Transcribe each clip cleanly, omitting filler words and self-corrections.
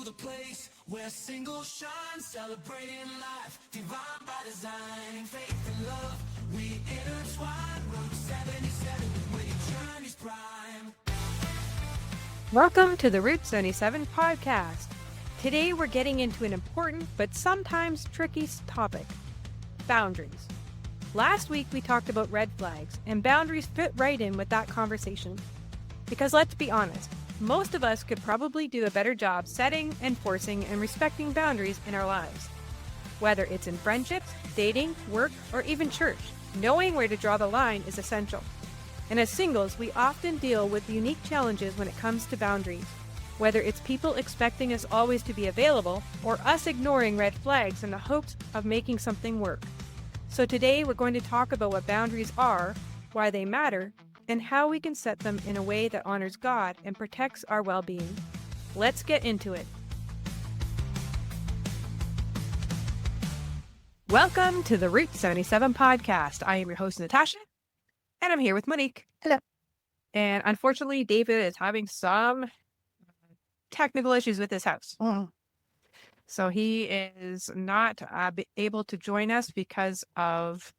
the place where singles shine, celebrating life, divine by design, faith and love, we intertwine, Route 77 with your journey's prime. Welcome to the Route 77 podcast. Today we're getting into an important but sometimes tricky topic, boundaries. Last week we talked about red flags, and boundaries fit right in with that conversation. Because let's be honest, most of us could probably do a better job setting, enforcing, and respecting boundaries in our lives. Whether it's in friendships, dating, work, or even church, knowing where to draw the line is essential. And as singles, we often deal with unique challenges when it comes to boundaries, whether it's people expecting us always to be available or us ignoring red flags in the hopes of making something work. So today we're going to talk about what boundaries are, why they matter, and how we can set them in a way that honors God and protects our well-being. Let's get into it. Welcome to the Route 77 podcast. I am your host, Natasha, and I'm here with Monique. Hello. And unfortunately, David is having some technical issues with his house. So he is not able to join us because of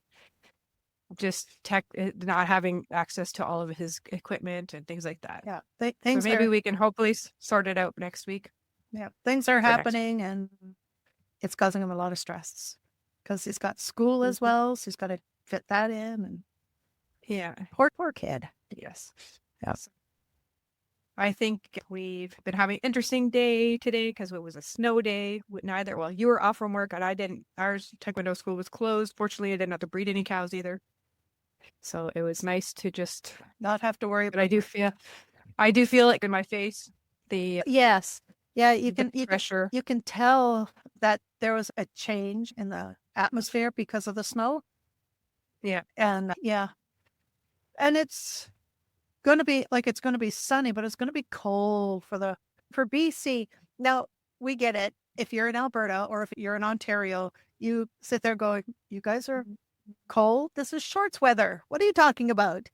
just not having access to all of his equipment and things like that. Yeah, So maybe we can hopefully sort it out next week. Yeah, things are happening, and it's causing him a lot of stress because he's got school as well, so he's got to fit that in. And yeah, poor kid. Yes. Yeah. I think we've been having an interesting day today because it was a snow day. Well, you were off from work and I didn't. Our Taekwondo school was closed. Fortunately, I didn't have to breed any cows either. So it was nice to just Not have to worry. But I do feel like in my face, Yes. Yeah, you can pressure. You can tell that there was a change in the atmosphere because of the snow. Yeah. And and it's going to be sunny, but it's going to be cold for BC. Now, we get it. If you're in Alberta or if you're in Ontario, you sit there going, you guys are cold. This is shorts weather. What are you talking about?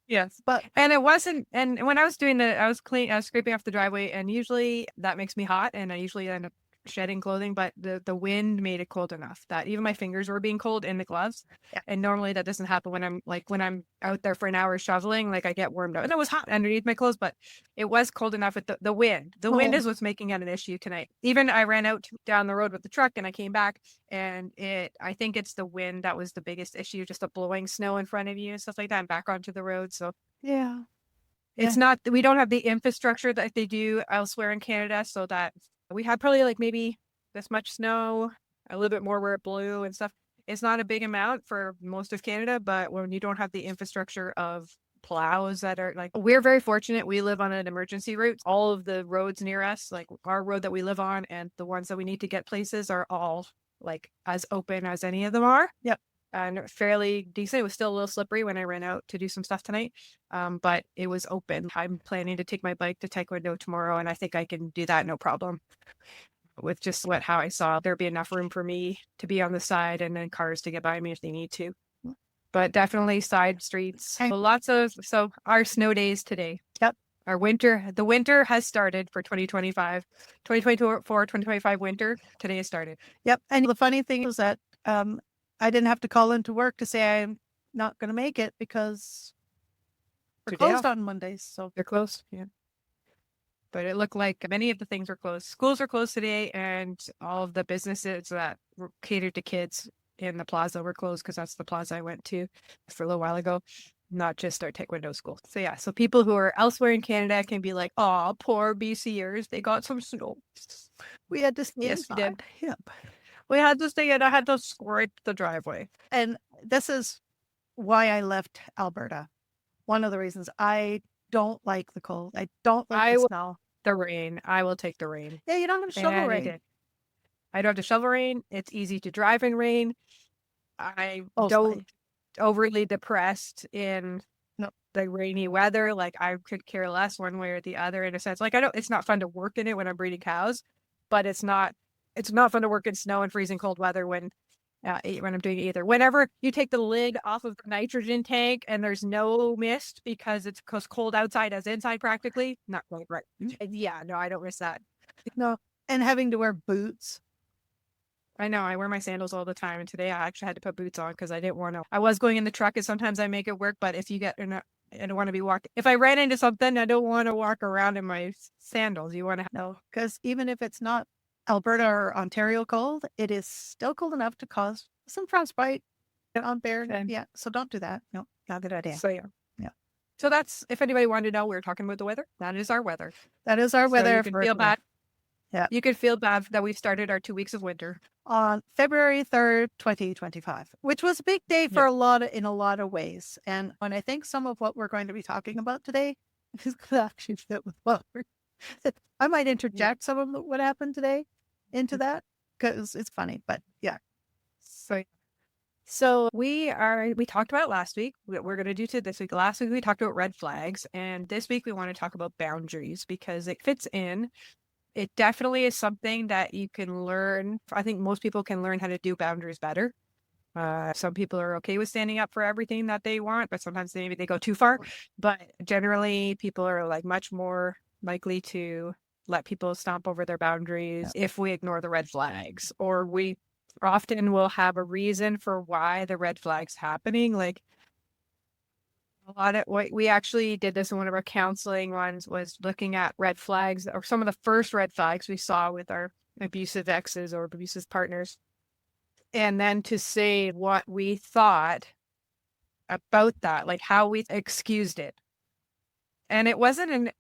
Yes. But And it wasn't, and when I was doing I was scraping off the driveway, and usually that makes me hot, and I usually end up shedding clothing, but the wind made it cold enough that even my fingers were being cold in the gloves. Yeah. And normally that doesn't happen when I'm out there for an hour shoveling, like I get warmed up, and it was hot underneath my clothes, but it was cold enough with the wind. The wind is what's making it an issue tonight. Even I ran out down the road with the truck and I came back, and I think it's the wind that was the biggest issue, just the blowing snow in front of you and stuff like that, and back onto the road. So yeah. it's not, we don't have the infrastructure that they do elsewhere in Canada, so that we had probably like maybe this much snow, a little bit more where it blew and stuff. It's not a big amount for most of Canada, but when you don't have the infrastructure of plows that are we're very fortunate. We live on an emergency route. All of the roads near us, like our road that we live on and the ones that we need to get places, are all like as open as any of them are. Yep. And fairly decent. It was still a little slippery when I ran out to do some stuff tonight, but it was open. I'm planning to take my bike to Taekwondo tomorrow, and I think I can do that no problem. With just how I saw, there'd be enough room for me to be on the side and then cars to get by me if they need to. But definitely side streets. So our snow days today. Yep. The winter has started for 2025, 2024, 2025 winter. Today has started. Yep. And the funny thing is that I didn't have to call into work to say I'm not going to make it because we're closed on Mondays. So they're closed. Yeah. But it looked like many of the things were closed. Schools are closed today, and all of the businesses that catered to kids in the plaza were closed because that's the plaza I went to for a little while ago, not just our Taekwondo school. So yeah, so people who are elsewhere in Canada can be like, oh, poor BCers, they got some snow. We had to stay Yes, we did. Yep. We had to stay in. I had to scrape the driveway. And this is why I left Alberta. One of the reasons. I don't like the cold. I don't like the snow. The rain. I will take the rain. Yeah, you don't have to shovel rain. I don't have to shovel rain. It's easy to drive in rain. I don't overly depressed in the rainy weather. Like I could care less one way or the other in a sense. Like it's not fun to work in it when I'm breeding cows, but it's not fun to work in snow and freezing cold weather when I'm doing it either. Whenever you take the lid off of the nitrogen tank and there's no mist because it's cold outside as inside practically, not quite right. Yeah, no, I don't miss that. No. And having to wear boots. I know. I wear my sandals all the time, and today I actually had to put boots on because I didn't want to. I was going in the truck, and sometimes I make it work. But if you get in a, I don't want to be walking. If I ran into something, I don't want to walk around in my sandals. You want to? No, because even if it's not Alberta or Ontario cold, it is still cold enough to cause some frostbite on bear. Okay. Yeah. So don't do that. No, not a good idea. So yeah. Yeah. So that's if anybody wanted to know, we were talking about the weather. That is our weather. That is our So weather. you can feel bad. Yeah. You could feel bad that we started our 2 weeks of winter. On February 3rd, 2025, which was a big day for in a lot of ways. And when I think some of what we're going to be talking about today is going to actually fit with what I might interject some of what happened today into that because it's funny, but yeah. So we talked about last week. We're going to do to this week. Last week we talked about red flags, and this week we want to talk about boundaries because it fits in. It definitely is something that you can learn. I think most people can learn how to do boundaries better. Some people are okay with standing up for everything that they want, but sometimes maybe they go too far. But generally, people are like much more likely to let people stomp over their boundaries if we ignore the red flags, or we often will have a reason for why the red flag's happening. Like a lot of what we actually did this in one of our counseling ones was looking at red flags or some of the first red flags we saw with our abusive exes or abusive partners. And then to say what we thought about that, like how we excused it. And it wasn't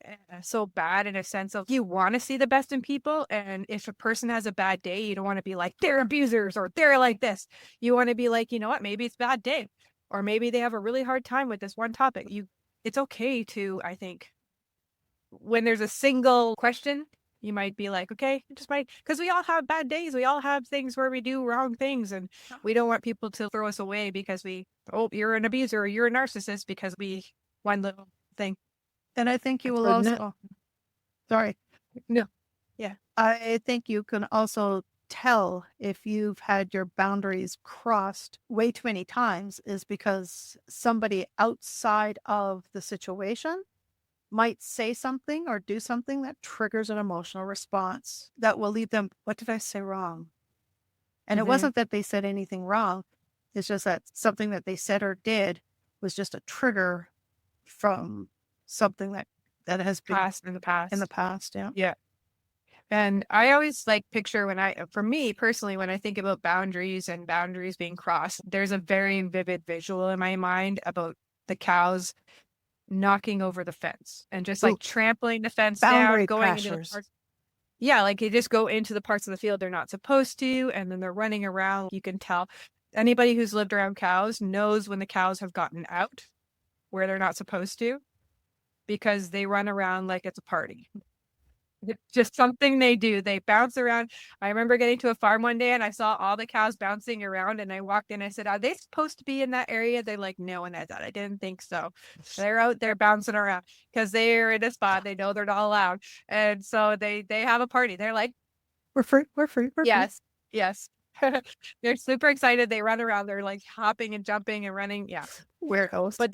so bad in a sense of you want to see the best in people. And if a person has a bad day, you don't want to be like, they're abusers or they're like this. You want to be like, you know what, maybe it's a bad day. Or maybe they have a really hard time with this one topic. It's okay to, I think, when there's a single question, you might be like, okay, just might, because we all have bad days. We all have things where we do wrong things, and we don't want people to throw us away because you're an abuser or you're a narcissist because one little thing. And I think you will also, sorry. No. Yeah. I think you can also tell if you've had your boundaries crossed way too many times is because somebody outside of the situation might say something or do something that triggers an emotional response that will leave them, what did I say wrong? And it wasn't that they said anything wrong. It's just that something that they said or did was just a trigger from something that has been in the past. Yeah. Yeah. And I always like picture for me personally, when I think about boundaries and boundaries being crossed, there's a very vivid visual in my mind about the cows knocking over the fence and just like trampling the fence Boundary down, going crashers. into the parts. Yeah, like they just go into the parts of the field they're not supposed to, and then they're running around. You can tell anybody who's lived around cows knows when the cows have gotten out where they're not supposed to, because they run around like it's a party. It's just something they do. They bounce around. I remember getting to a farm one day and I saw all the cows bouncing around, and I walked in. I said, are they supposed to be in that area? They're like, no. And I thought, I didn't think so. They're out there bouncing around because they're in a spot. They know they're not allowed. And so they have a party. They're like, we're free. We're free. We're yes. They're super excited. They run around. They're like hopping and jumping and running. Yeah. Weirdos. But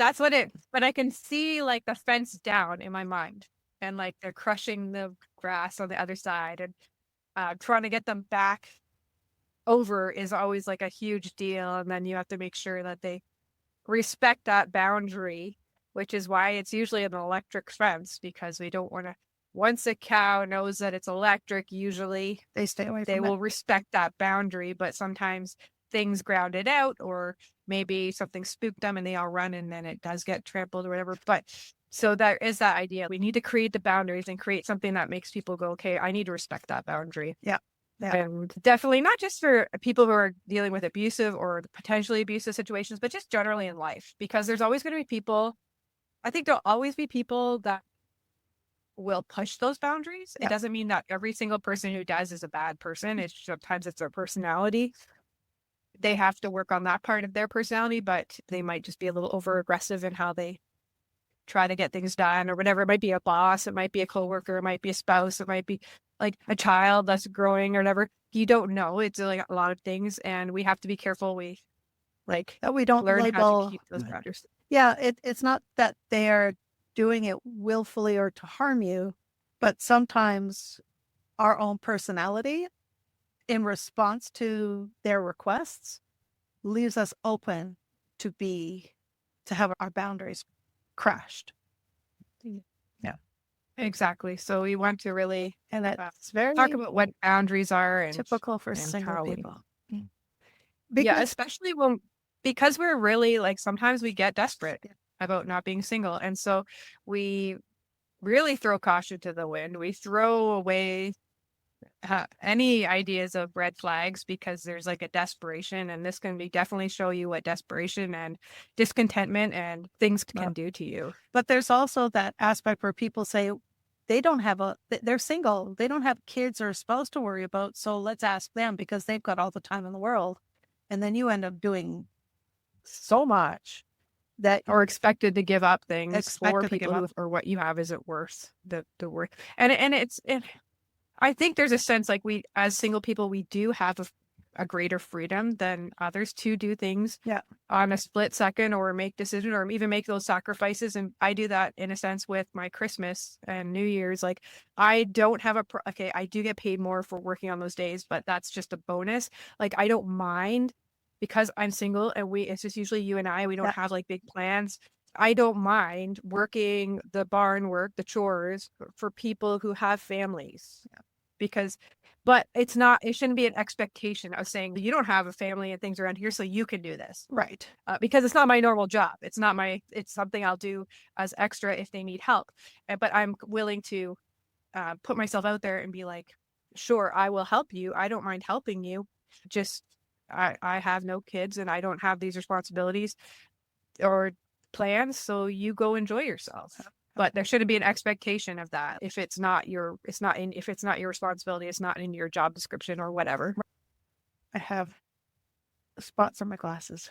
but I can see like the fence down in my mind, and like they're crushing the grass on the other side, and trying to get them back over is always like a huge deal. And then you have to make sure that they respect that boundary, which is why it's usually an electric fence, because we don't want to, once a cow knows that it's electric, usually they stay away from they will respect that boundary. But sometimes things ground it out, or maybe something spooked them and they all run and then it does get trampled or whatever. But so there is that idea. We need to create the boundaries and create something that makes people go, okay, I need to respect that boundary. Yeah. And definitely not just for people who are dealing with abusive or potentially abusive situations, but just generally in life, because there's always going to be people. I think there'll always be people that will push those boundaries. It doesn't mean that every single person who does is a bad person. It's sometimes it's their personality. They have to work on that part of their personality, but they might just be a little over aggressive in how they try to get things done or whatever. It might be a boss, it might be a coworker, it might be a spouse, it might be like a child that's growing or whatever. You don't know. It's like a lot of things, and we have to be careful. That we don't learn label, how to keep those boundaries. Yeah, it's not that they're doing it willfully or to harm you, but sometimes our own personality in response to their requests leaves us open to have our boundaries crashed. Yeah. Exactly. So we want to really And that's very talk about what boundaries are typical for and single how people. yeah, Because especially because we're really like sometimes we get desperate about not being single. And so we really throw caution to the wind. We throw away any ideas of red flags because there's like a desperation, and this can be definitely show you what desperation and discontentment and things can do to you. But there's also that aspect where people say they're single, they don't have kids or a spouse to worry about, so let's ask them because they've got all the time in the world. And then you end up doing so much that Or expected to give up things for expected to give people who, up. or what you have isn't worth the worth. And I think there's a sense like we, as single people, we do have a greater freedom than others to do things Yeah. on a split second or make decisions or even make those sacrifices. And I do that in a sense with my Christmas and New Year's. Like I don't have okay, I do get paid more for working on those days, but that's just a bonus. Like I don't mind because I'm single and it's just usually you and I, we don't have like big plans. I don't mind working the barn work, the chores for people who have families because, but it shouldn't be an expectation of saying you don't have a family and things around here, so you can do this. Right. Because it's not my normal job. It's something I'll do as extra if they need help. But I'm willing to put myself out there and be like, sure, I will help you. I don't mind helping you. Just, I have no kids and I don't have these responsibilities or plans, so you go enjoy yourself. But there shouldn't be an expectation of that if it's not your responsibility, it's not in your job description or whatever. I have spots on my glasses.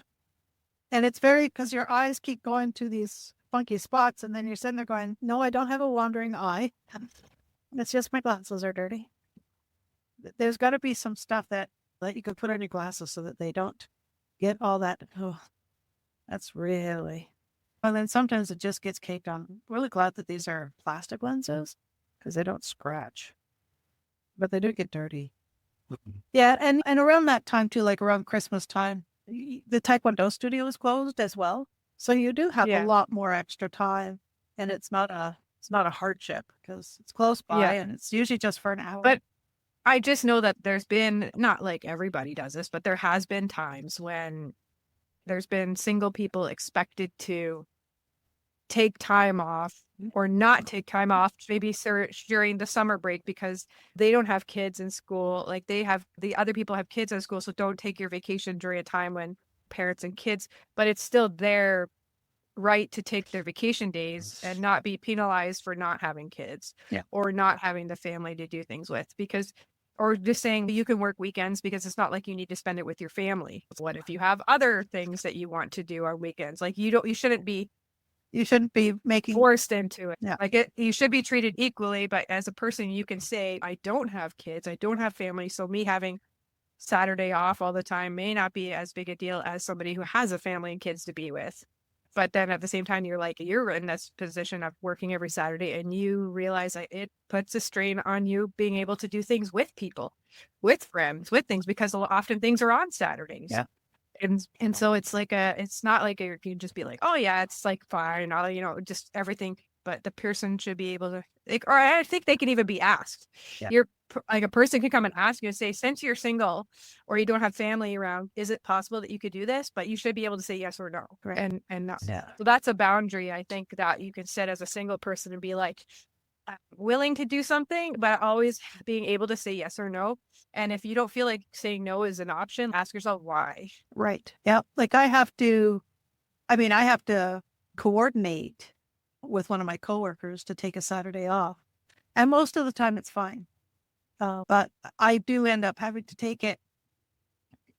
And it's because your eyes keep going to these funky spots, and then you're sitting there going, no, I don't have a wandering eye. It's just my glasses are dirty. There's got to be some stuff that you could put on your glasses so that they don't get all that. Oh, that's really. And then sometimes it just gets caked on. I'm really glad that these are plastic lenses because they don't scratch, but they do get dirty. Yeah, and around that time too, like around Christmas time, the Taekwondo studio is closed as well, so you do have a lot more extra time, and it's not a hardship because it's close by and it's usually just for an hour. But I just know that there's been, not like everybody does this, but there has been times when there's been single people expected to take time off or not take time off, maybe during the summer break because they don't have kids in school. Like the other people have kids in school, so don't take your vacation during a time when parents and kids, but it's still their right to take their vacation days and not be penalized for not having kids or not having the family to do things with or just saying you can work weekends because it's not like you need to spend it with your family. What if you have other things that you want to do on weekends? Like you shouldn't be making forced into it. Yeah. Like you should be treated equally, but as a person, you can say, I don't have kids, I don't have family. So me having Saturday off all the time may not be as big a deal as somebody who has a family and kids to be with. But then at the same time, you're in this position of working every Saturday and you realize that it puts a strain on you being able to do things with people, with friends, with things, because often things are on Saturdays. Yeah. And so it's not like you can just be like, oh yeah, it's like fine, just everything. But the person should be able to, or I think they can even be asked. Yeah. You're like a person can come and ask you and say, since you're single or you don't have family around, is it possible that you could do this? But you should be able to say yes or no. Right. And not. Yeah. So that's a boundary I think that you can set as a single person and be like, I'm willing to do something, but always being able to say yes or no. And if you don't feel like saying no is an option, ask yourself why. Right. Yeah. Like I have to coordinate with one of my coworkers to take a Saturday off. And most of the time it's fine. But I do end up having to take it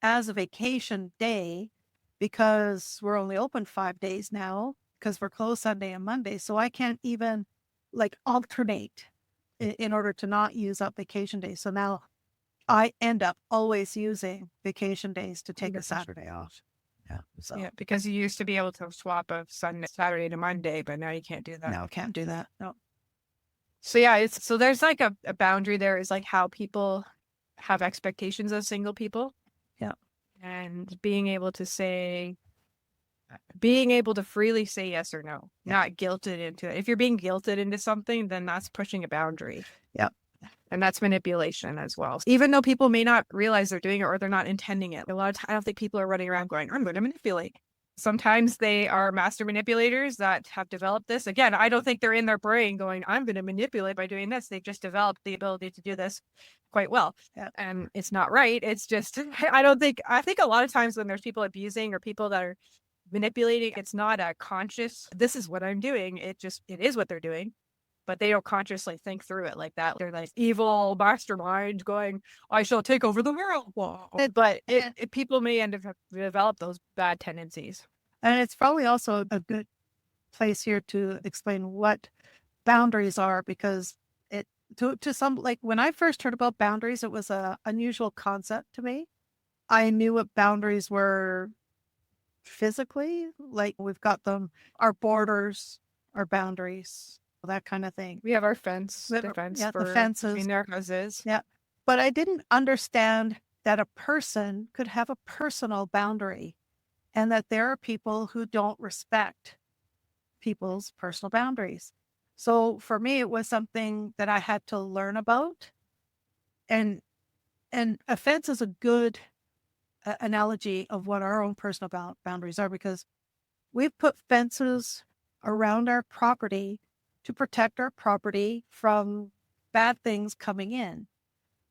as a vacation day because we're only open 5 days now because we're closed Sunday and Monday. So I can't even alternate in order to not use up vacation days. So now I end up always using vacation days to take a Saturday off. Yeah. So. Yeah, because you used to be able to swap a Saturday to Monday, but now you can't do that. No, can't do that. No. So yeah, so there's like a boundary there is like how people have expectations of single people. Yeah. And being able to freely say yes or no, Yeah. not guilted into it. If you're being guilted into something, then that's pushing a boundary. Yeah. And that's manipulation as well. Even though people may not realize they're doing it or they're not intending it. A lot of times, I don't think people are running around going, I'm going to manipulate. Sometimes they are master manipulators that have developed this. Again, I don't think they're in their brain going, I'm going to manipulate by doing this. They've just developed the ability to do this quite well. Yeah. And it's not right. It's just, I think a lot of times when there's people abusing or people that are manipulating, it's not a conscious, this is what I'm doing. It is what they're doing, but they don't consciously think through it like that. They're like evil mastermind going, I shall take over the world. But people may end up develop those bad tendencies. And it's probably also a good place here to explain what boundaries are, because to some, like when I first heard about boundaries, it was a unusual concept to me. I knew what boundaries were physically, like we've got them, our borders, our boundaries, that kind of thing. We have our fences The fences between our houses. Yeah. But I didn't understand that a person could have a personal boundary, and that there are people who don't respect people's personal boundaries. So for me, it was something that I had to learn about. And a fence is a good analogy of what our own personal boundaries are, because we've put fences around our property to protect our property from bad things coming in.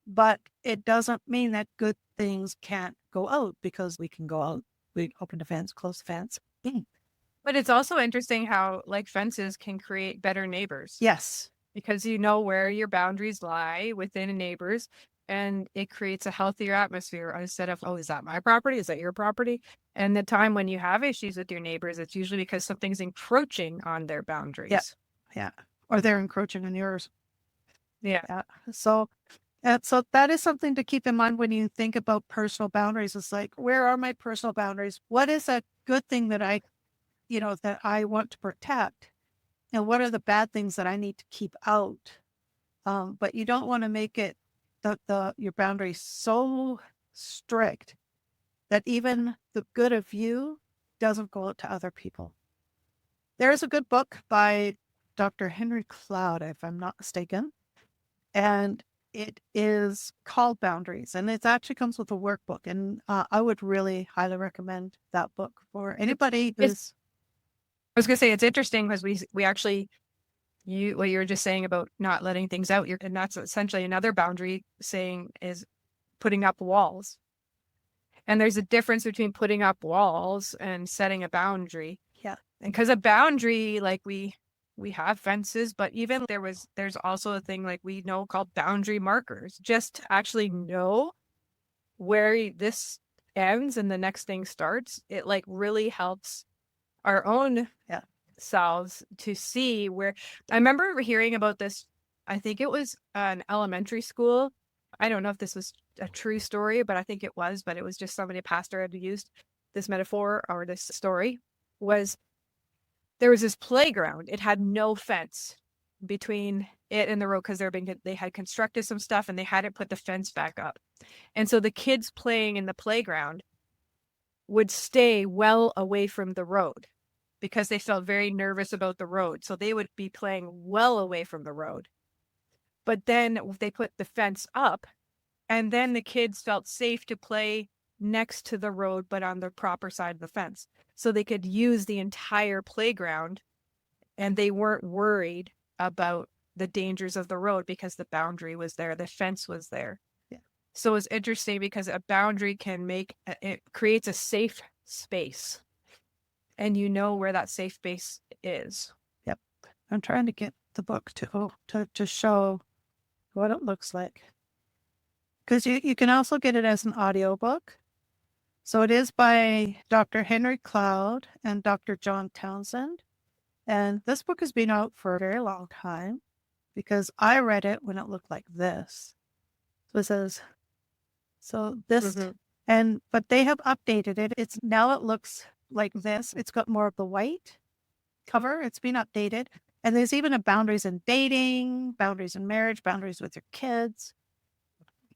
But it doesn't mean that good things can't go out, because we can go out. We open the fence, close the fence. But it's also interesting how like fences can create better neighbors. Yes. Because you know where your boundaries lie within neighbors, and it creates a healthier atmosphere instead of, oh, is that my property? Is that your property? And the time when you have issues with your neighbors, it's usually because something's encroaching on their boundaries. Yeah. Yeah. Or they're encroaching on yours. Yeah. So that is something to keep in mind when you think about personal boundaries. It's like, where are my personal boundaries? What is a good thing that that I want to protect? And what are the bad things that I need to keep out? But you don't want to make it your boundaries so strict that even the good of you doesn't go out to other people. There is a good book by Dr. Henry Cloud, if I'm not mistaken, and it is called Boundaries, and it actually comes with a workbook. And I would really highly recommend that book for anybody who's. I was going to say, it's interesting because we actually, what you were just saying about not letting things out, and that's essentially another boundary saying is putting up walls. And there's a difference between putting up walls and setting a boundary. Yeah. And because a boundary, like we have fences, but even there's also a thing like we know called boundary markers, just to actually know where this ends and the next thing starts. It like really helps our own selves to see where. I remember hearing about this, I think it was an elementary school. I don't know if this was a true story, but I think it was, but it was just somebody, a pastor had used this metaphor or this story. There was this playground. It had no fence between it and the road because they had constructed some stuff and they hadn't put the fence back up. And so the kids playing in the playground would stay well away from the road because they felt very nervous about the road. So they would be playing well away from the road. But then they put the fence up, and then the kids felt safe to play next to the road, but on the proper side of the fence. So they could use the entire playground, and they weren't worried about the dangers of the road because the boundary was there, the fence was there. Yeah. So it's interesting because a boundary it creates a safe space, and you know where that safe space is. Yep. I'm trying to get the book to show what it looks like, because you can also get it as an audiobook. So it is by Dr. Henry Cloud and Dr. John Townsend. And this book has been out for a very long time because I read it when it looked like this. So it says, but they have updated it. It looks like this. It's got more of the white cover. It's been updated. And there's even a boundaries in dating, boundaries in marriage, boundaries with your kids.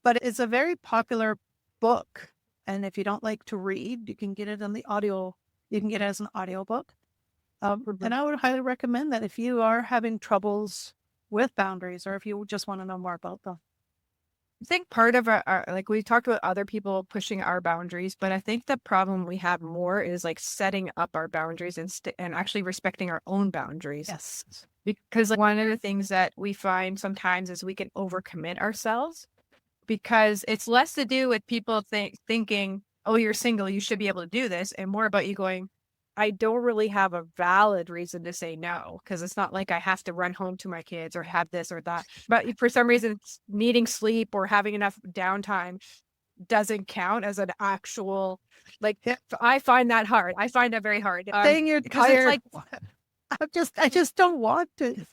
But it's a very popular book. And if you don't like to read, you can get it on the audio. You can get it as an audiobook. And I would highly recommend that if you are having troubles with boundaries or if you just want to know more about them. I think part of our like we talked about other people pushing our boundaries, but I think the problem we have more is like setting up our boundaries and actually respecting our own boundaries. Yes. Because like, one of the things that we find sometimes is we can overcommit ourselves because it's less to do with people thinking, oh, you're single, you should be able to do this, and more about you going, I don't really have a valid reason to say no, because it's not like I have to run home to my kids or have this or that. But for some reason, needing sleep or having enough downtime doesn't count as an actual, like, Yeah. I find that hard. I find that very hard. Saying you're because it's tired. like, I just don't want to.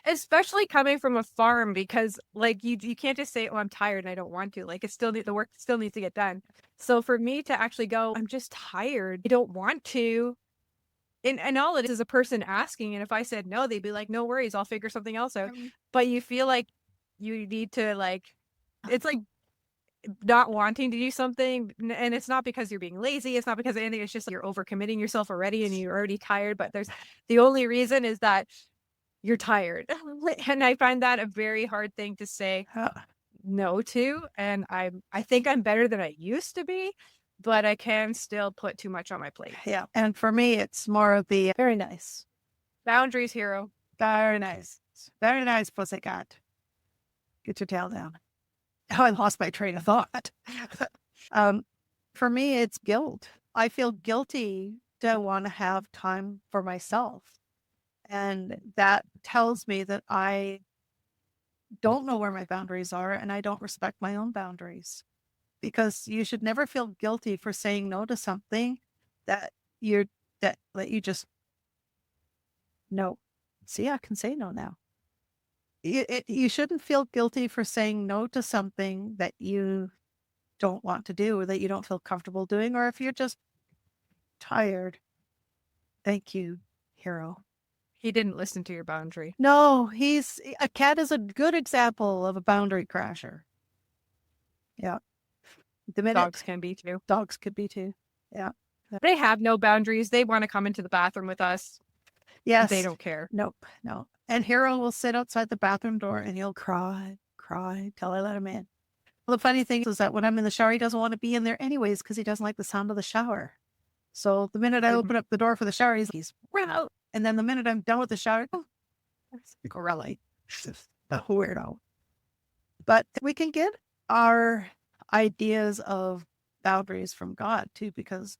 especially coming from a farm, because like you can't just say, oh, I'm tired and I don't want to. Like it's still the work still needs to get done. So for me to actually go, I'm just tired, I don't want to, and all it is a person asking, and if I said no, they'd be like, no worries, I'll figure something else out. But you feel like you need to, like, it's like not wanting to do something, and it's not because you're being lazy, it's not because of anything, it's just you're overcommitting yourself already and you're already tired. But there's the only reason is that you're tired. And I find that a very hard thing to say no to. And I think I'm better than I used to be, but I can still put too much on my plate. Yeah. And for me, it's more of the very nice. Boundaries, hero. Very nice. Very nice, pussycat. Get your tail down. Oh, I lost my train of thought. For me, it's guilt. I feel guilty to want to have time for myself. And that tells me that I don't know where my boundaries are and I don't respect my own boundaries. Because you should never feel guilty for saying no to something that you just no. See, I can say no now. You shouldn't feel guilty for saying no to something that you don't want to do or that you don't feel comfortable doing, or if you're just tired. Thank you, hero. He didn't listen to your boundary. No, a cat is a good example of a boundary crasher. Yeah. Dogs can be too. Dogs could be too. Yeah. They have no boundaries. They want to come into the bathroom with us. Yes. They don't care. Nope. No. And Hero will sit outside the bathroom door and he'll cry till I let him in. Well, the funny thing is that when I'm in the shower, he doesn't want to be in there anyways because he doesn't like the sound of the shower. So the minute I open up the door for the shower, he's run out. And then the minute I'm done with the shower, go really a weirdo. But we can get our ideas of boundaries from God too, because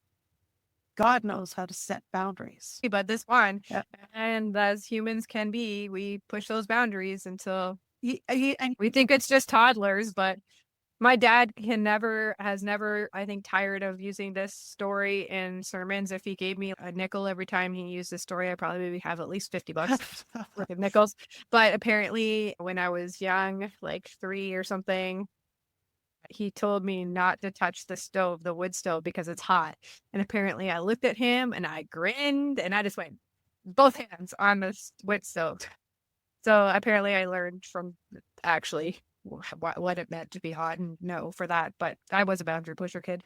God knows how to set boundaries. But this one, Yeah. and as humans can be, we push those boundaries until And we think it's just toddlers. But my dad has never, I think, tired of using this story in sermons. If he gave me a nickel every time he used this story, I probably maybe have at least $50 worth of nickels. But apparently when I was young, like 3 or something, he told me not to touch the wood stove, because it's hot. And apparently I looked at him and I grinned and I just went both hands on the wood stove. So apparently I learned from actually what it meant to be hot and no for that. But I was a boundary pusher kid.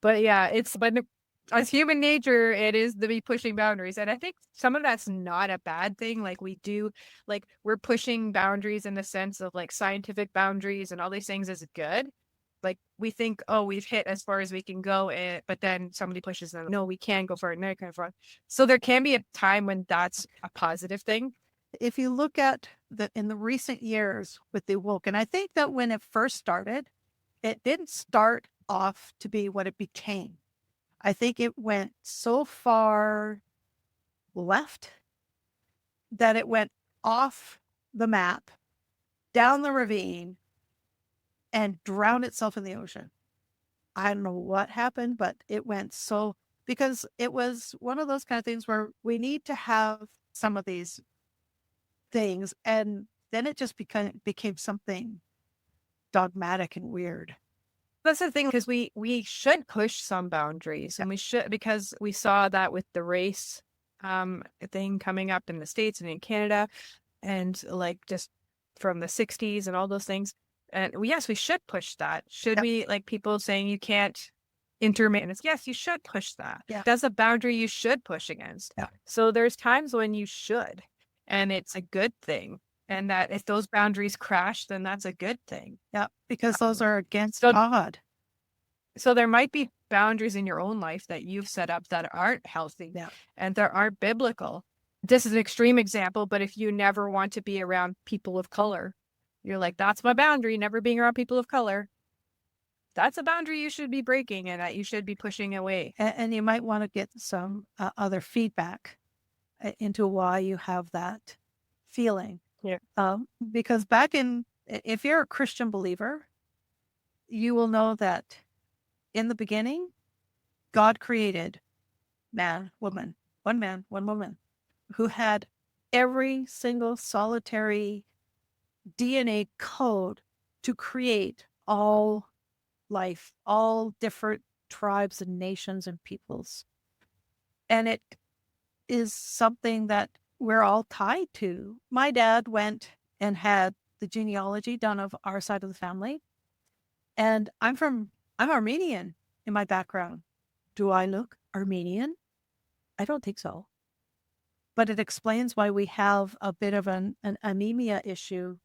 But yeah, but as human nature, it is to be pushing boundaries. And I think some of that's not a bad thing. Like we're pushing boundaries in the sense of like scientific boundaries and all these things is good. Like we think, oh, we've hit as far as we can go, but then somebody pushes them. No, we can go further. No, kind of. So there can be a time when that's a positive thing. If you look at in the recent years with the woke, and I think that when it first started, it didn't start off to be what it became. I think it went so far left that it went off the map, down the ravine, and drowned itself in the ocean. I don't know what happened, but it went because it was one of those kind of things where we need to have some of these things, and then it just became something dogmatic and weird. That's the thing, because we should push some boundaries, and we should, because we saw that with the race thing coming up in the States and in Canada, and like just from the 60s and all those things. And yes, we should push that. Should Yep. we, like people saying you can't intermittent? Yes, you should push that. Yeah. That's a boundary you should push against. Yeah. So there's times when you should, and it's a good thing. And that if those boundaries crash, then that's a good thing. Yeah, because those are against So- God. So there might be boundaries in your own life that you've set up that aren't healthy, Yeah. and that aren't biblical. This is an extreme example, but if you never want to be around people of color, you're like, that's my boundary, never being around people of color. That's a boundary you should be breaking and that you should be pushing away. And you might want to get some other feedback into why you have that feeling. Yeah. Because if you're a Christian believer, you will know that in the beginning, God created man, woman, one woman, who had every single solitary DNA code to create all life, all different tribes and nations and peoples. And it is something that we're all tied to. My dad went and had the genealogy done of our side of the family. And I'm Armenian in my background. Do I look Armenian? I don't think so. But it explains why we have a bit of an anemia issue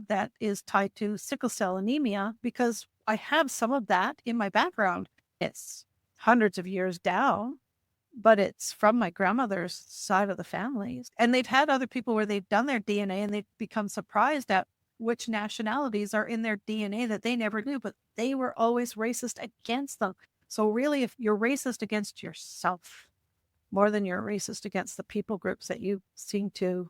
that is tied to sickle cell anemia, because I have some of that in my background. It's hundreds of years down, but it's from my grandmother's side of the family. And they've had other people where they've done their DNA and they've become surprised at which nationalities are in their DNA that they never knew, but they were always racist against them. So really, if you're racist against yourself more than you're racist against the people groups that you seem to.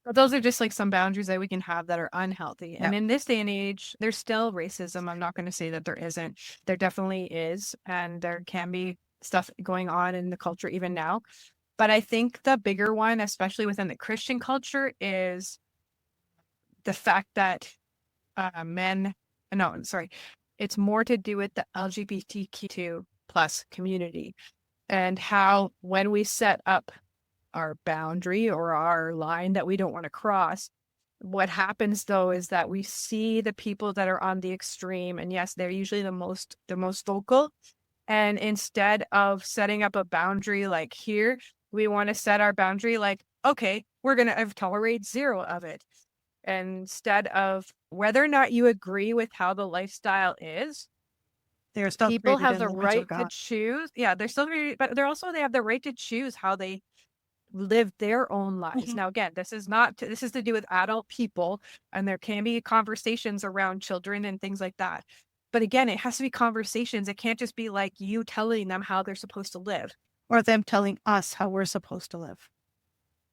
But those are just like some boundaries that we can have that are unhealthy. Yep. And in this day and age, there's still racism. I'm not going to say that there isn't. There definitely is. And there can be stuff going on in the culture even now. But I think the bigger one, especially within the Christian culture, is the fact that it's more to do with the LGBTQ plus community, and how when we set up our boundary or our line that we don't want to cross, what happens though is that we see the people that are on the extreme, and yes, they're usually the most vocal. And instead of setting up a boundary like here, we want to set our boundary like, okay, we're going to tolerate zero of it. And instead of whether or not you agree with how the lifestyle is, They're still people created have in the image of right to God. choose. Yeah, they're still, but they have the right to choose how they live their own lives. Mhm. Now, again, this is to do with adult people, and there can be conversations around children and things like that. But again, it has to be conversations. It can't just be like you telling them how they're supposed to live. Or them telling us how we're supposed to live.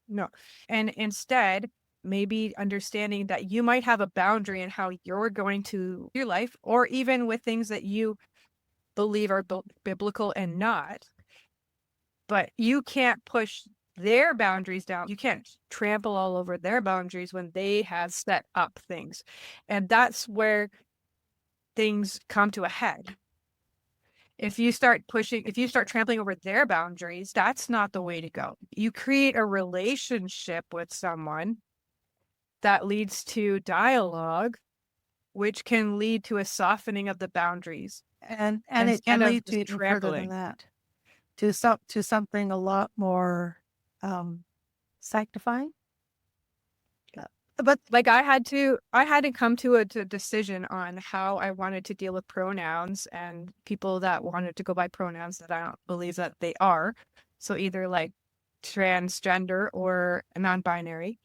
No. And instead, maybe understanding that you might have a boundary in how you're going to your life, or even with things that you believe are biblical and not. But you can't push their boundaries down. You can't trample all over their boundaries when they have set up things. And that's where things come to a head. If you start trampling over their boundaries, that's not the way to go. You create a relationship with someone that leads to dialogue, which can lead to a softening of the boundaries. And it can Instead of lead to just even further than trampling. that. To something a lot more sanctifying. But Like I had to come to a decision on how I wanted to deal with pronouns and people that wanted to go by pronouns that I don't believe that they are. So either like transgender or non-binary.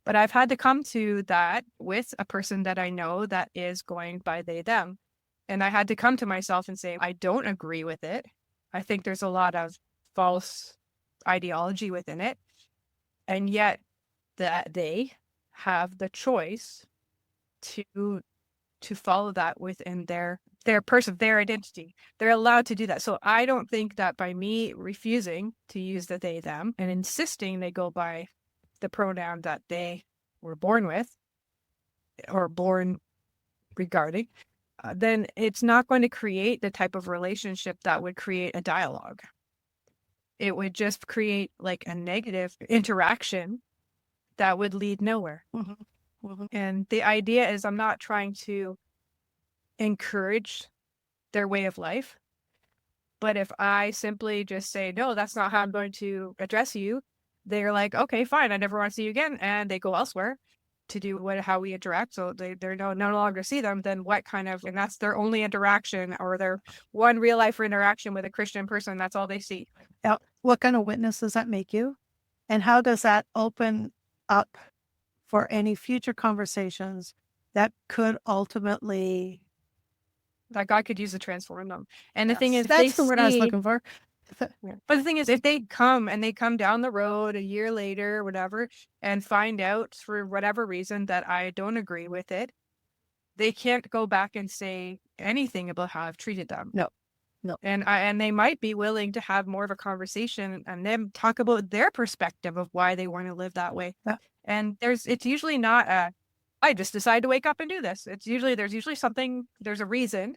But I've had to come to that with a person that I know that is going by they, them. And I had to come to myself and say, I don't agree with it. I think there's a lot of false ideology within it. And yet that they have the choice to follow that within their person, their identity. They're allowed to do that. So I don't think that by me refusing to use the they, them and insisting they go by the pronoun that they were born with or born regarding, then it's not going to create the type of relationship that would create a dialogue. it would just create like a negative interaction that would lead nowhere. And the idea is I'm not trying to encourage their way of life, but if I simply just say, no, that's not how I'm going to address you, they're like, okay, fine, I never want to see you again. And they go elsewhere to do how we interact. So they're no longer see them, then what kind of, and that's their only interaction or their one real life interaction with a Christian person. That's all they see. Now, what kind of witness does that make you? And how does that open up for any future conversations that could ultimately... That God could use to transform them. And the thing is, that's the word I was looking for. But the thing is, if they come down the road a year later or whatever and find out for whatever reason that I don't agree with it, they can't go back and say anything about how I've treated them. No. And they might be willing to have more of a conversation and then talk about their perspective of why they want to live that way. Yeah. And it's usually not I just decide to wake up and do this. There's usually something, there's a reason,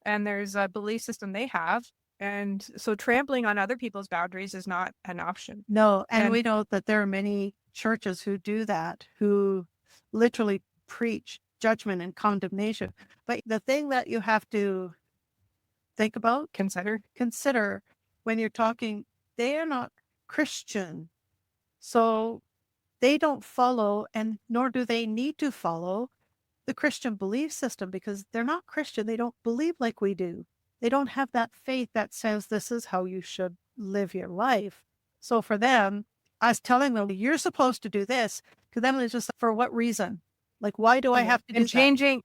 and there's a belief system they have. And so trampling on other people's boundaries is not an option. No. And we know that there are many churches who do that, who literally preach judgment and condemnation. But the thing that you have to think about, consider when you're talking, they are not Christian. So they don't follow, and nor do they need to follow, the Christian belief system, because they're not Christian. They don't believe like we do. They don't have that faith that says this is how you should live your life. So for them, us telling them, you're supposed to do this, to them it's just, for what reason? Like, why do I have to do that?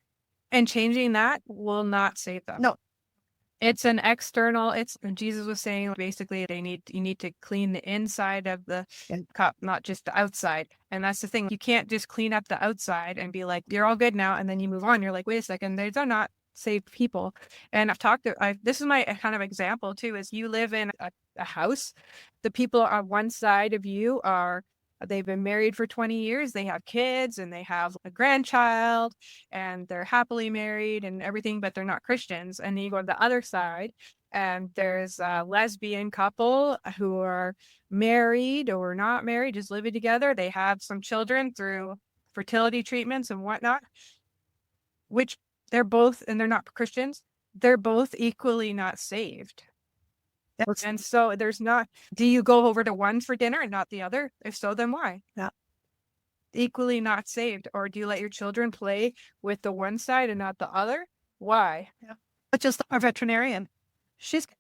And changing that will not save them. No. It's an external, Jesus was saying basically you need to clean the inside of the cup, not just the outside. And that's the thing. You can't just clean up the outside and be like, you're all good now. And then you move on. You're like, wait a second, they're not saved people. And this is my kind of example too, is you live in a house. The people on one side of you they've been married for 20 years. They have kids and they have a grandchild and they're happily married and everything, but they're not Christians. And then you go to the other side and there's a lesbian couple who are married or not married, just living together. They have some children through fertility treatments and whatnot, which they're both, and they're not Christians. They're both equally not saved. And so do you go over to one for dinner and not the other? If so, then why? Yeah. Equally not saved. Or do you let your children play with the one side and not the other? Why? Yeah. But just our veterinarian, she's gay.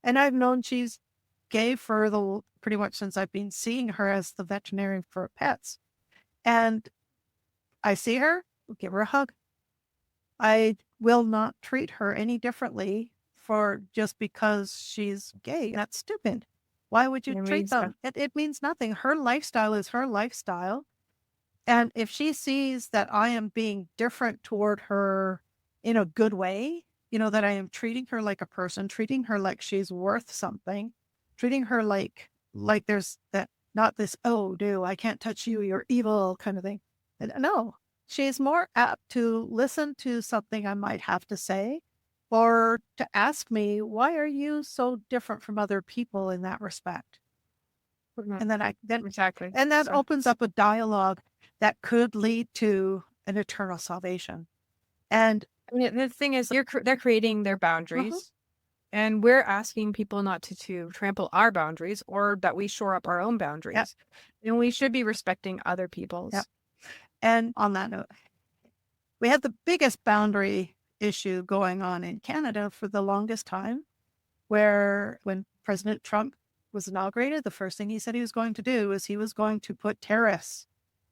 And I've known she's gay for pretty much since I've been seeing her as the veterinarian for pets. And I see her, give her a hug. I will not treat her any differently for just because she's gay. That's stupid. Why would you treat them? It means nothing. Her lifestyle is her lifestyle. And if she sees that I am being different toward her in a good way, that I am treating her like a person, treating her like she's worth something, treating her like there's that, not this, oh, no, I can't touch you, you're evil kind of thing. And no, she's more apt to listen to something I might have to say, or to ask me, why are you so different from other people in that respect? And then exactly. And that opens up a dialogue that could lead to an eternal salvation. And the thing is, they're creating their boundaries, and we're asking people not to trample our boundaries, or that we shore up our own boundaries. Yeah. And we should be respecting other people's. Yeah. And on that note, we had the biggest boundary issue going on in Canada for the longest time, where when President Trump was inaugurated, the first thing he said he was going to do is he was going to put tariffs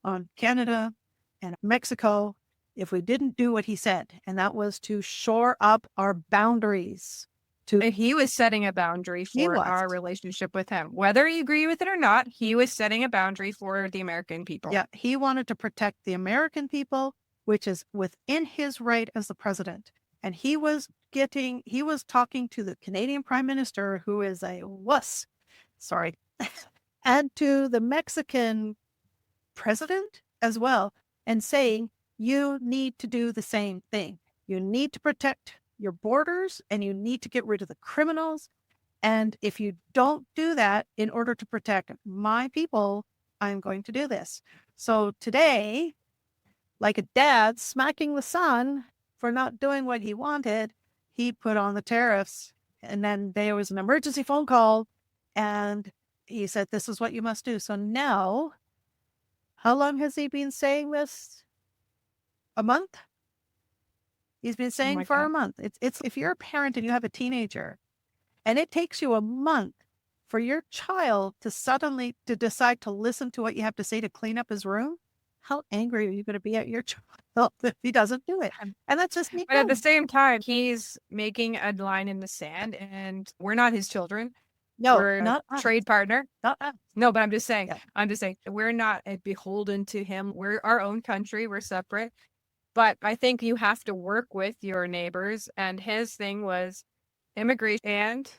on Canada and Mexico if we didn't do what he said. And that was to shore up our boundaries. He was setting a boundary for our relationship with him. Whether you agree with it or not, he was setting a boundary for the American people. Yeah, he wanted to protect the American people, which is within his right as the president. And he was talking to the Canadian Prime Minister, who is a wuss, and to the Mexican president as well, and saying, you need to do the same thing. You need to protect your borders, and you need to get rid of the criminals. And if you don't do that in order to protect my people, I'm going to do this. So today, like a dad smacking the son for not doing what he wanted, he put on the tariffs. And then there was an emergency phone call and he said, this is what you must do. So now, how long has he been saying this? A month? He's been Oh saying my for God. a month. It's if you're a parent and you have a teenager and it takes you a month for your child to suddenly to decide to listen to what you have to say to clean up his room, how angry are you going to be at your child if he doesn't do it? And that's just me. But at the same time, he's making a line in the sand, and we're not his children. No, We're a not us. trade partner. Not us. No, but I'm just saying, Yeah. we're not beholden to him. We're our own country. We're separate. But I think you have to work with your neighbors. And his thing was immigration and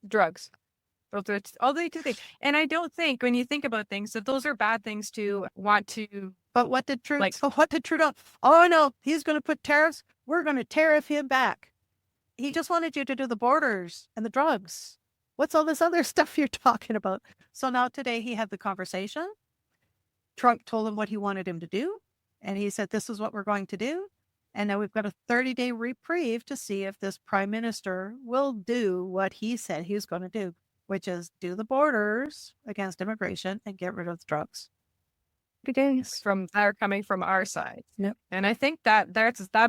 drugs. Those are only two things. And I don't think when you think about things that those are bad things to want to But what did Trudeau? like. What did Trudeau? Oh no, he's going to put tariffs. We're going to tariff him back. He just wanted you to do the borders and the drugs. What's all this other stuff you're talking about? So now today he had the conversation. Trump told him what he wanted him to do. And he said, this is what we're going to do. And now we've got a 30-day reprieve to see if this prime minister will do what he said he was going to do, which is do the borders against immigration and get rid of the drugs. From that are coming from our side. Yep. And I think that'd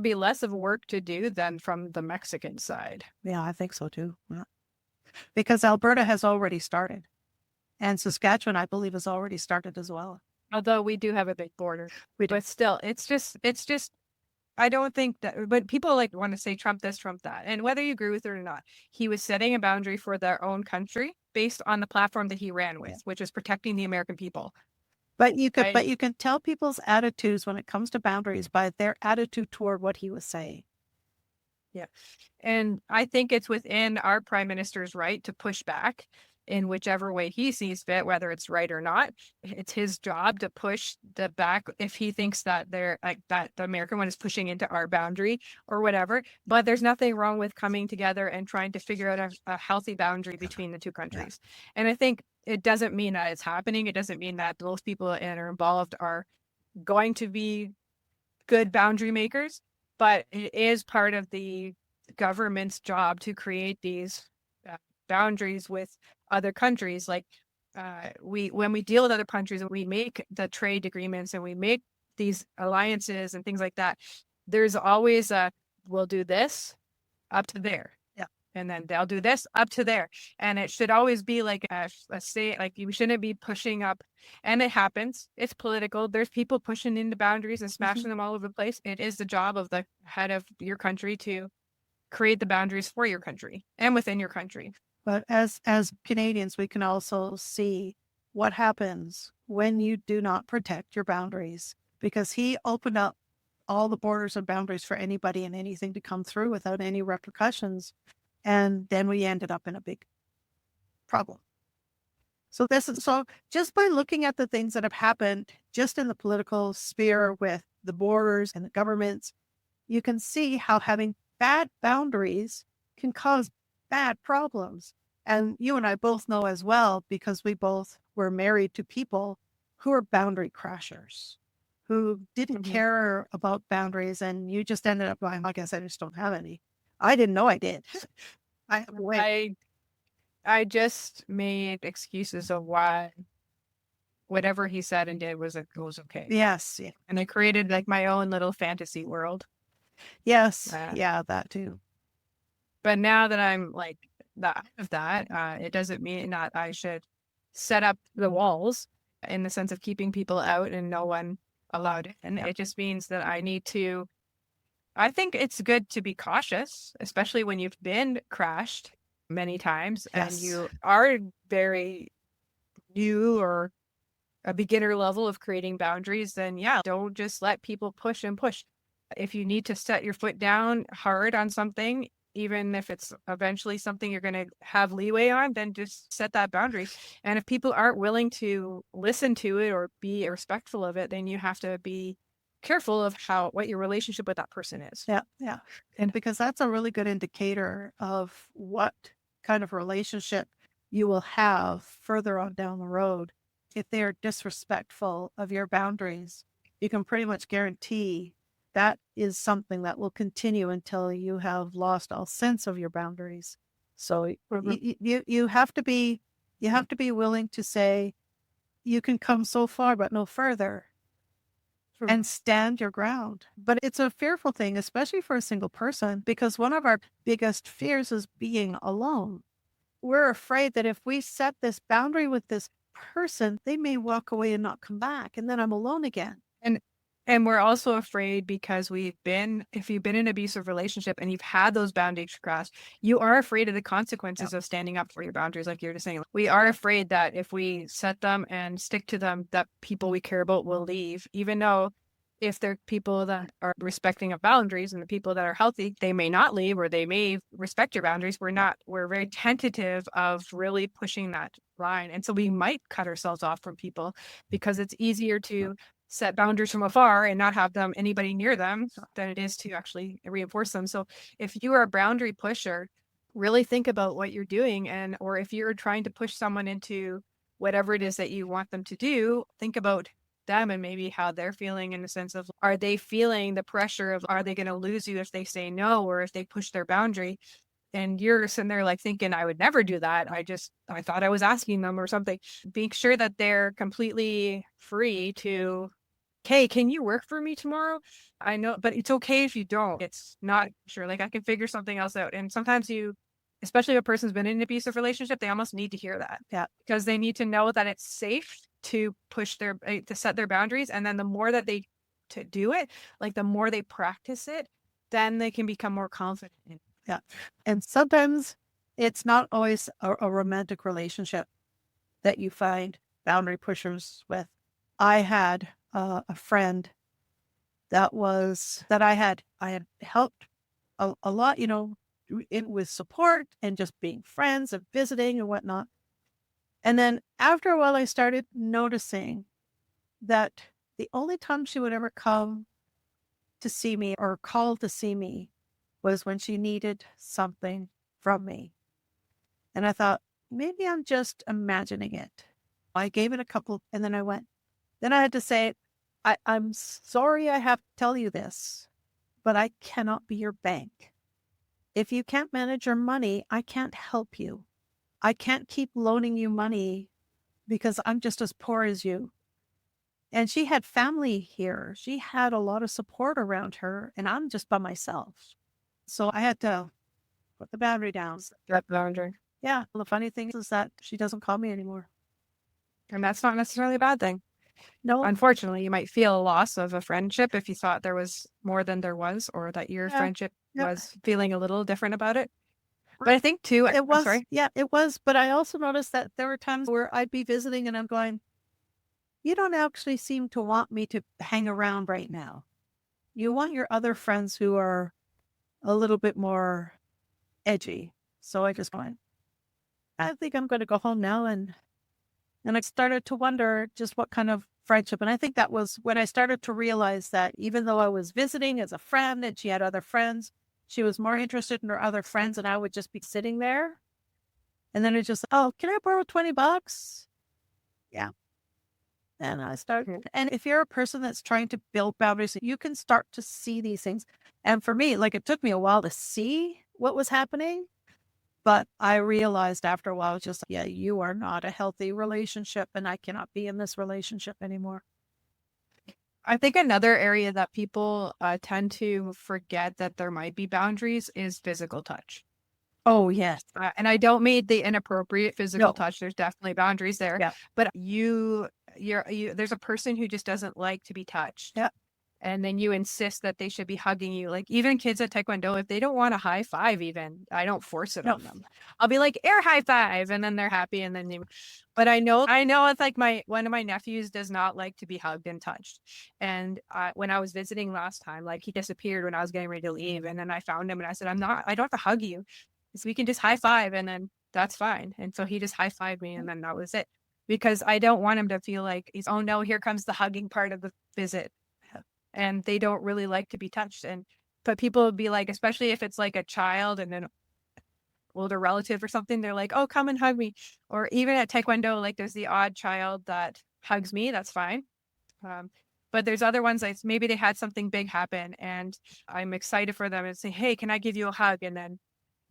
be less of work to do than from the Mexican side. Yeah, I think so too. Yeah. Because Alberta has already started. And Saskatchewan, I believe, has already started as well. Although we do have a big border. But still, it's just I don't think that, but people like want to say Trump this, Trump that. And whether you agree with it or not, he was setting a boundary for their own country based on the platform that he ran with, which is protecting the American people. But you can tell people's attitudes when it comes to boundaries by their attitude toward what he was saying. Yeah. And I think it's within our prime minister's right to push back in whichever way he sees fit, whether it's right or not. It's his job to push the back if he thinks that they're like that the American one is pushing into our boundary or whatever. But there's nothing wrong with coming together and trying to figure out a healthy boundary between the two countries. Yeah. And I think it doesn't mean that it's happening. It doesn't mean that those people that are involved are going to be good boundary makers, but it is part of the government's job to create these boundaries with other countries. Like when we deal with other countries and we make the trade agreements and we make these alliances and things like that, there's always we'll do this up to there. Yeah. And then they'll do this up to there. And it should always be like a say, like you shouldn't be pushing up. And it happens. It's political. There's people pushing into boundaries and smashing them all over the place. It is the job of the head of your country to create the boundaries for your country and within your country. But as Canadians, we can also see what happens when you do not protect your boundaries, because he opened up all the borders and boundaries for anybody and anything to come through without any repercussions. And then we ended up in a big problem. So just by looking at the things that have happened just in the political sphere with the borders and the governments, you can see how having bad boundaries can cause bad problems. And you and I both know as well, because we both were married to people who are boundary crashers, who didn't care about boundaries. And you just ended up going, I guess I just don't have any. I didn't know I did. I just made excuses of why whatever he said and did was okay. Yes. Yeah. And I created like my own little fantasy world. Yes. Yeah, that too. But now that I'm like out of that, it doesn't mean that I should set up the walls in the sense of keeping people out and no one allowed in. It just means that I think it's good to be cautious, especially when you've been crashed many times and you are very new or a beginner level of creating boundaries. Then don't just let people push and push. If you need to set your foot down hard on something, even if it's eventually something you're going to have leeway on, then just set that boundary. And if people aren't willing to listen to it or be respectful of it, then you have to be careful of what your relationship with that person is. Yeah. And because that's a really good indicator of what kind of relationship you will have further on down the road. If they are disrespectful of your boundaries, you can pretty much guarantee that is something that will continue until you have lost all sense of your boundaries. So you have to be willing to say you can come so far but no further and stand your ground. But it's a fearful thing, especially for a single person, because one of our biggest fears is being alone. We're afraid that if we set this boundary with this person, they may walk away and not come back, and then I'm alone again. And we're also afraid because if you've been in an abusive relationship and you've had those boundaries crossed, you are afraid of the consequences of standing up for your boundaries, like you're just saying. We are afraid that if we set them and stick to them, that people we care about will leave, even though if they're people that are respecting of boundaries and the people that are healthy, they may not leave or they may respect your boundaries. We're very tentative of really pushing that line. And so we might cut ourselves off from people because it's easier to set boundaries from afar and not have anybody near them than it is to actually reinforce them. So if you are a boundary pusher, really think about what you're doing, or if you're trying to push someone into whatever it is that you want them to do, think about them and maybe how they're feeling in the sense of, are they feeling the pressure of, are they going to lose you if they say no, or if they push their boundary? And you're sitting there like thinking, I would never do that. I thought I was asking them or something. Being sure that they're completely free to, okay, can you work for me tomorrow? I know, but it's okay if you don't. It's not sure. Like I can figure something else out. And sometimes especially if a person's been in an abusive relationship, they almost need to hear that. Yeah. Because they need to know that it's safe to to set their boundaries. And then the more that they to do it, like the more they practice it, then they can become more confident. Yeah. And sometimes it's not always a romantic relationship that you find boundary pushers with. I had a friend that I had helped a lot, with support and just being friends and visiting and whatnot. And then after a while, I started noticing that the only time she would ever come to see me or call to see me was when she needed something from me. And I thought, maybe I'm just imagining it. I gave it a couple and then I went. Then I had to say, I'm sorry I have to tell you this, but I cannot be your bank. If you can't manage your money, I can't help you. I can't keep loaning you money because I'm just as poor as you. And she had family here. She had a lot of support around her, and I'm just by myself. So I had to put the boundary down. That boundary. Yeah. The funny thing is that she doesn't call me anymore. And that's not necessarily a bad thing. No. Unfortunately, you might feel a loss of a friendship if you thought there was more than there was, or that your friendship was feeling a little different about it. But I think too, it was, sorry. Yeah, it was. But I also noticed that there were times where I'd be visiting and I'm going, you don't actually seem to want me to hang around right now. You want your other friends who are a little bit more edgy. So I just went, I think I'm going to go home now. And I started to wonder just what kind of friendship. And I think that was when I started to realize that even though I was visiting as a friend and she had other friends, she was more interested in her other friends and I would just be sitting there. And then it just, oh, can I borrow $20? Yeah. And I started, and if you're a person that's trying to build boundaries, you can start to see these things. And for me, like it took me a while to see what was happening, but I realized after a while, just, yeah, you are not a healthy relationship and I cannot be in this relationship anymore. I think another area that people tend to forget that there might be boundaries is physical touch. Oh, yes. And I don't mean the inappropriate physical touch. There's definitely boundaries there. Yeah. But there's a person who just doesn't like to be touched. Yeah. And then you insist that they should be hugging you. Like even kids at Taekwondo, if they don't want a high five, even I don't force it on them. I'll be like, air high five. And then they're happy. And then but I know it's like one of my nephews does not like to be hugged and touched. And when I was visiting last time, like he disappeared when I was getting ready to leave. And then I found him and I said, I don't have to hug you. So we can just high five and then that's fine. And so he just high fived me and then that was it. Because I don't want him to feel like oh no, here comes the hugging part of the visit. And they don't really like to be touched. But people would be like, especially if it's like a child and then older relative or something, they're like, oh, come and hug me. Or even at Taekwondo, like there's the odd child that hugs me. That's fine. But there's other ones like maybe they had something big happen and I'm excited for them and say, hey, can I give you a hug? And then,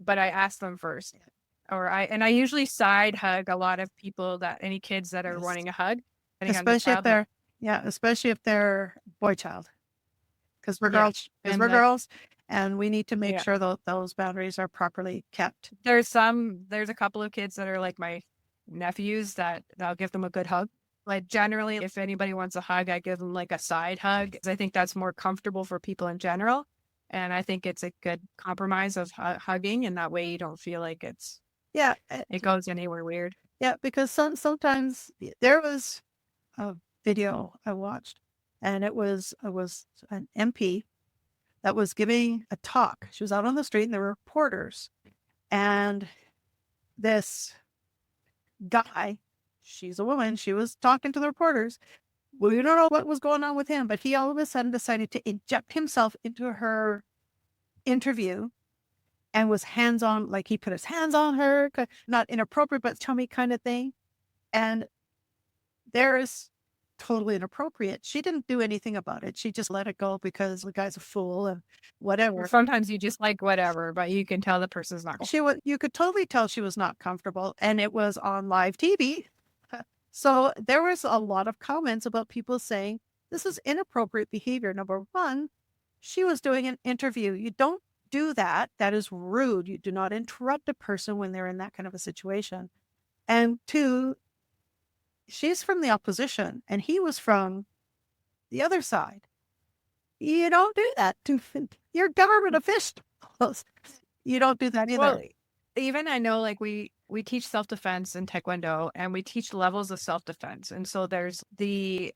but I ask them first. I usually side hug a lot of people any kids that are Yes. wanting a hug. Especially if they're, especially if they're boy child. Because we're girls, girls, and we need to make sure that those boundaries are properly kept. There's a couple of kids that are like my nephews that I'll give them a good hug. Like generally, if anybody wants a hug, I give them like a side hug. I think that's more comfortable for people in general. And I think it's a good compromise of hugging. And that way you don't feel like it goes anywhere weird. Yeah, because sometimes there was a video I watched and it was an MP that was giving a talk. She was out on the street and there were reporters. And this guy, she's a woman, she was talking to the reporters. We don't know what was going on with him, but he all of a sudden decided to inject himself into her interview and was hands-on, like he put his hands on her, not inappropriate, but tummy kind of thing. And there is totally inappropriate. She didn't do anything about it. She just let it go because the guy's a fool and whatever. Sometimes you just like whatever, but you can tell the person's not. You could totally tell she was not comfortable, and it was on live TV. So there was a lot of comments about people saying this is inappropriate behavior. Number one, she was doing an interview. You don't do that. That is rude. You do not interrupt a person when they're in that kind of a situation. And two, she's from the opposition and he was from the other side. You don't do that to your government officials. You don't do that either. Well, even I know like we teach self-defense in Taekwondo and we teach levels of self-defense. And so there's the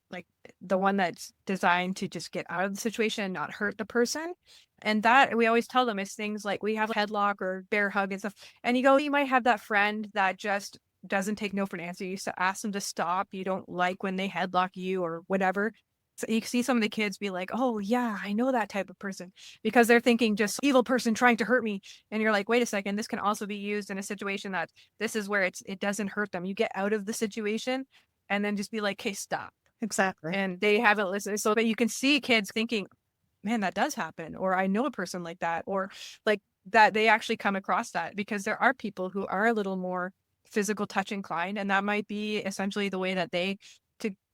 one that's designed to just get out of the situation and not hurt the person. And that we always tell them is things like we have a headlock or bear hug and stuff. And you might have that friend that just doesn't take no for an answer. You used to ask them to stop. You don't like when they headlock you or whatever. So you see some of the kids be like, oh yeah, I know that type of person, because they're thinking just evil person trying to hurt me. And you're like, wait a second, this can also be used in a situation that this is where it doesn't hurt them. You get out of the situation and then just be like, okay, stop. Exactly. And they haven't listened. So but you can see kids thinking, man, that does happen. Or I know a person like that, or like that they actually come across that, because there are people who are a little more physical touch inclined, and that might be essentially the way that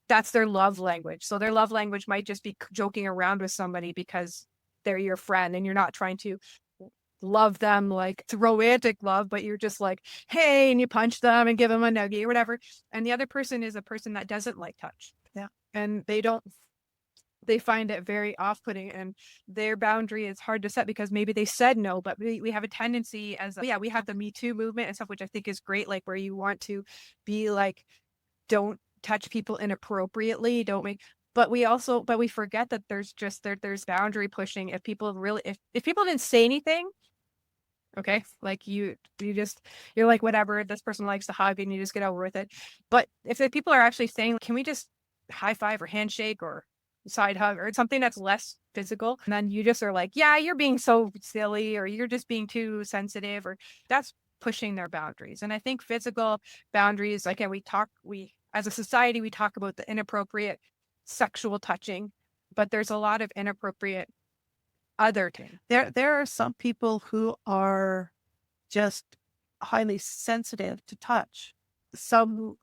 that's their love language. So their love language might just be joking around with somebody because they're your friend and you're not trying to love them like it's romantic love, but you're just like, hey, and you punch them and give them a nuggie or whatever. And the other person is a person that doesn't like touch. Yeah. And they find it very off-putting, and their boundary is hard to set because maybe they said no, but we have a tendency we have the Me Too movement and stuff, which I think is great, like where you want to be like, don't touch people inappropriately, but we forget that there's boundary pushing. If people didn't say anything, okay, like you're like, whatever, this person likes to hug and you just get over with it. But if the people are actually saying, can we just high five or handshake or side hug or something that's less physical, and then you just are like, yeah, you're being so silly, or you're just being too sensitive, or that's pushing their boundaries. And I think physical boundaries, like, and we as a society, we talk about the inappropriate sexual touching, but there's a lot of inappropriate other things. There are some people who are just highly sensitive to touch. Some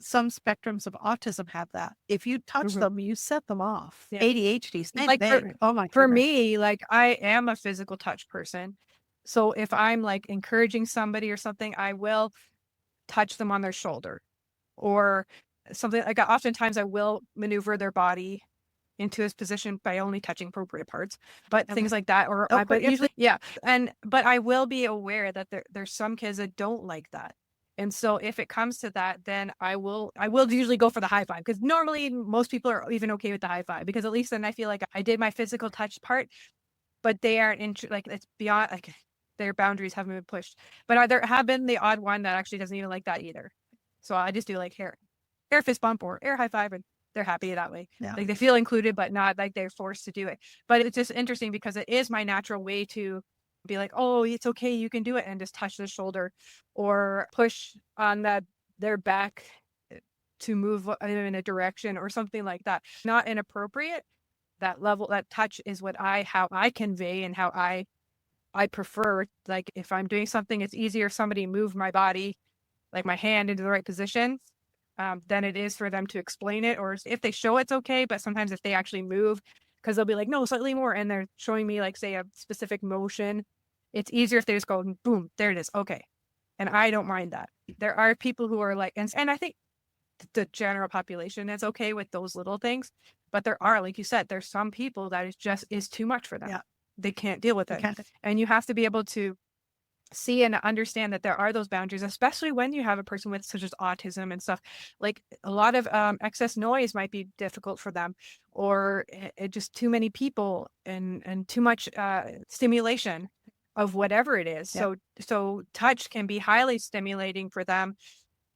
spectrums of autism have that. If you touch them, you set them off. Yeah. ADHD, same thing. For me, like, I am a physical touch person. So if I'm like encouraging somebody or something, I will touch them on their shoulder or something. Like, oftentimes I will maneuver their body into his position by only touching appropriate parts, but things like that, but usually, but I will be aware that there's some kids that don't like that. And so if it comes to that, then I will usually go for the high five, because normally most people are even okay with the high five, because at least then I feel like I did my physical touch part, but they aren't like, it's beyond, like, their boundaries haven't been pushed. But there have been the odd one that actually doesn't even like that either. So I just do like air fist bump or air high five, and they're happy that way. Yeah. Like, they feel included, but not like they're forced to do it. But it's just interesting because it is my natural way to be like, oh, it's okay, you can do it, and just touch their shoulder or push on their back to move in a direction or something like that. Not inappropriate. That level, that touch is how I convey and how I prefer. Like if I'm doing something, it's easier if somebody move my body, like my hand into the right position, than it is for them to explain it. Or if they show it's okay, but sometimes if they actually move, because they'll be like, no, slightly more, and they're showing me like say a specific motion, it's easier if they just go boom, there it is, okay. And I don't mind that. There are people who are like, and I think the general population is okay with those little things, but there are, like you said, there's some people that is too much for them. Yeah. They can't deal with it. And you have to be able to see and understand that there are those boundaries, especially when you have a person with such as autism and stuff. Like a lot of excess noise might be difficult for them, or just too many people and too much stimulation of whatever it is. Yeah. So touch can be highly stimulating for them,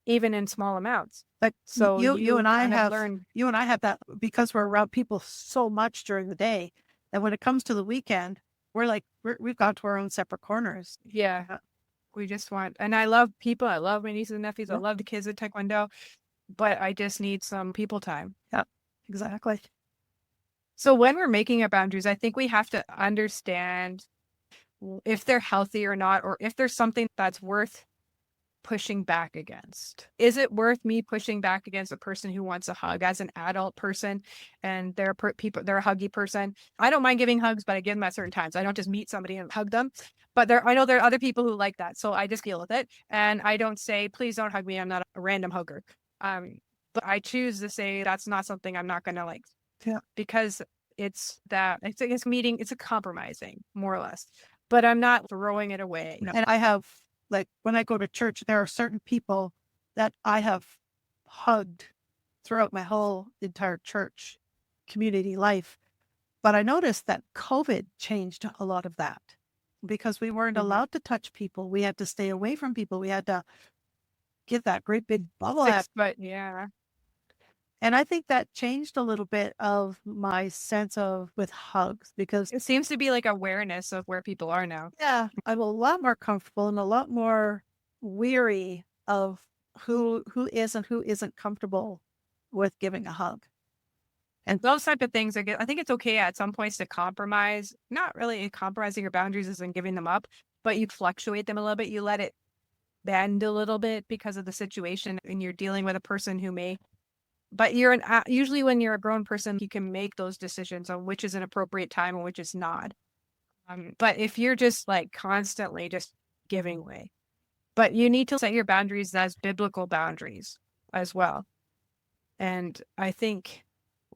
even in small amounts. But So you and I kind of have learn. you and I have that because we're around people so much during the day that when it comes to the weekend, we've got to our own separate corners. Yeah. We just want, and I love people. I love my nieces and nephews. Yeah. I love the kids at Taekwondo, but I just need some people time. Yeah, exactly. So when we're making our boundaries, I think we have to understand if they're healthy or not, or if there's something that's worth pushing back against. Is it worth me pushing back against a person who wants a hug as an adult person and they're a huggy person? I don't mind giving hugs, but I give them at certain times. I don't just meet somebody and hug them. But I know there are other people who like that. So I just deal with it. And I don't say, please don't hug me. I'm not a random hugger. But I choose to say that's not something I'm not going to like. Yeah. Because it's a compromising, more or less. But I'm not throwing it away. No. And I have, like, when I go to church, there are certain people that I have hugged throughout my whole entire church community life. But I noticed that COVID changed a lot of that because we weren't allowed to touch people. We had to stay away from people. We had to give that great big bubble. But yeah. And I think that changed a little bit of my sense of with hugs because it seems to be like awareness of where people are now. Yeah, I'm a lot more comfortable and a lot more weary of who is and who isn't comfortable with giving a hug. And those type of things, I think it's okay at some points to compromise. Not really compromising your boundaries isn't giving them up, but you fluctuate them a little bit. You let it bend a little bit because of the situation, and you're dealing with a person who may. But usually when you're a grown person, you can make those decisions on which is an appropriate time and which is not. But if you're just like constantly just giving way, but you need to set your boundaries as biblical boundaries as well. And I think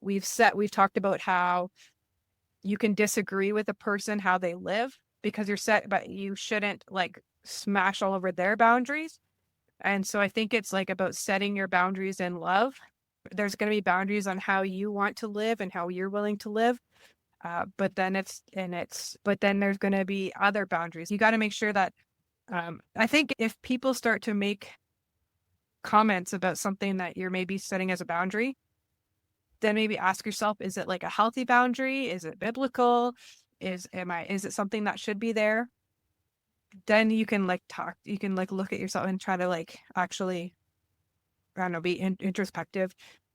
we've talked about how you can disagree with a person, how they live, because but you shouldn't like smash all over their boundaries. And so I think it's like about setting your boundaries in love. There's going to be boundaries on how you want to live and how you're willing to live. But then there's going to be other boundaries. You got to make sure that, I think if people start to make comments about something that you're maybe setting as a boundary, then maybe ask yourself, is it like a healthy boundary? Is it biblical? Is it something that should be there? Then you can look at yourself and try to like actually, I don't know, be introspective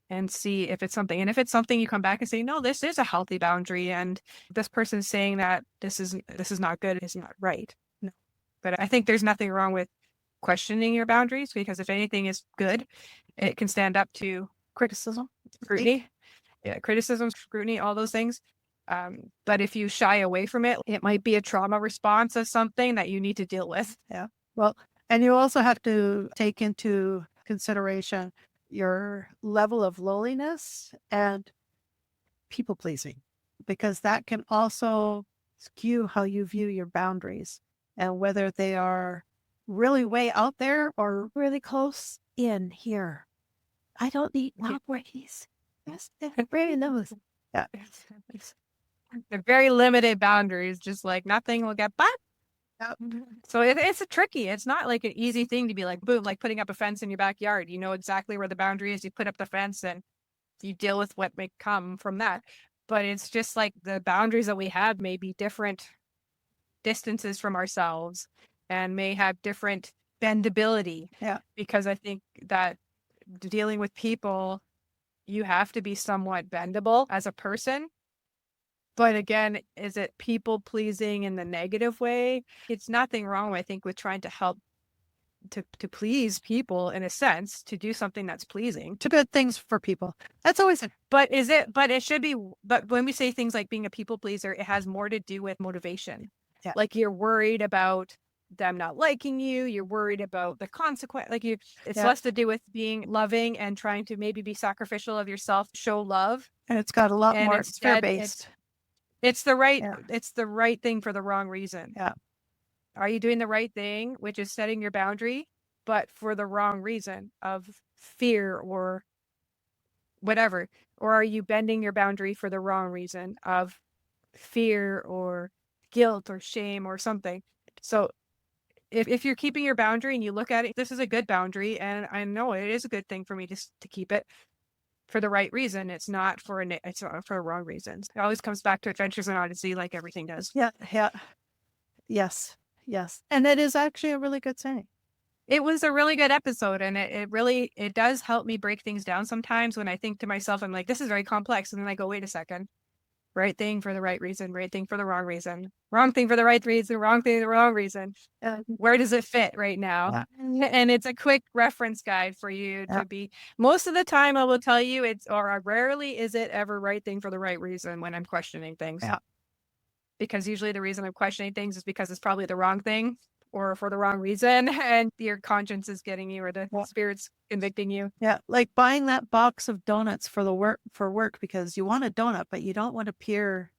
and see if it's something. And if it's something, you come back and say, no, this is a healthy boundary. And this person's saying that this is not good. It's not right. No. But I think there's nothing wrong with questioning your boundaries, because if anything is good, it can stand up to criticism, scrutiny, scrutiny, all those things. But if you shy away from it, it might be a trauma response of something that you need to deal with. Yeah. Well, and you also have to take into consideration your level of loneliness and people pleasing, because that can also skew how you view your boundaries and whether they are really way out there or really close in here. I don't need boundaries. That's very those. Yeah. They're very limited boundaries, just like nothing will get by. Yep. So it's a tricky. It's not like an easy thing to be like, boom, like putting up a fence in your backyard. You know exactly where the boundary is. You put up the fence and you deal with what may come from that. But it's just like the boundaries that we have may be different distances from ourselves and may have different bendability. Yeah. Because I think that dealing with people, you have to be somewhat bendable as a person. But again, is it people pleasing in the negative way? It's nothing wrong, I think, with trying to help to please people in a sense, to do something that's pleasing. To good things for people. That's always a But it should be, but when we say things like being a people pleaser, it has more to do with motivation. Yeah. Like you're worried about them not liking you, you're worried about the consequence. Like it's Yeah. less to do with being loving and trying to maybe be sacrificial of yourself, show love. and it's got a lot And more. It's instead, fear-based. it's the right, Yeah. it's the right thing for the wrong reason. Yeah. Are you doing the right thing, which is setting your boundary, but for the wrong reason of fear or whatever? Or are you bending your boundary for the wrong reason of fear or guilt or shame or something? So if you're keeping your boundary and you look at it, this is a good boundary, and I know it is a good thing for me to keep it for the right reason. It's not for it's not for the wrong reasons. It always comes back to Adventures in Odyssey, like everything does. Yeah. Yeah. Yes. Yes. And it is actually a really good saying. It was a really good episode, and it really, it does help me break things down sometimes when I think to myself, I'm like, this is very complex. And then I go, wait a second, right thing for the right reason, right thing for the wrong reason, wrong thing for the right reason, wrong thing for the wrong reason. Where does it fit right now? Yeah. And it's a quick reference guide for you Yeah. to be, most of the time I will tell you or rarely is it ever right thing for the right reason when I'm questioning things. Yeah. Because usually the reason I'm questioning things is because it's probably the wrong thing or for the wrong reason, and your conscience is getting you, or the spirit's convicting you. Yeah, like buying that box of donuts for work because you want a donut, but you don't want to appear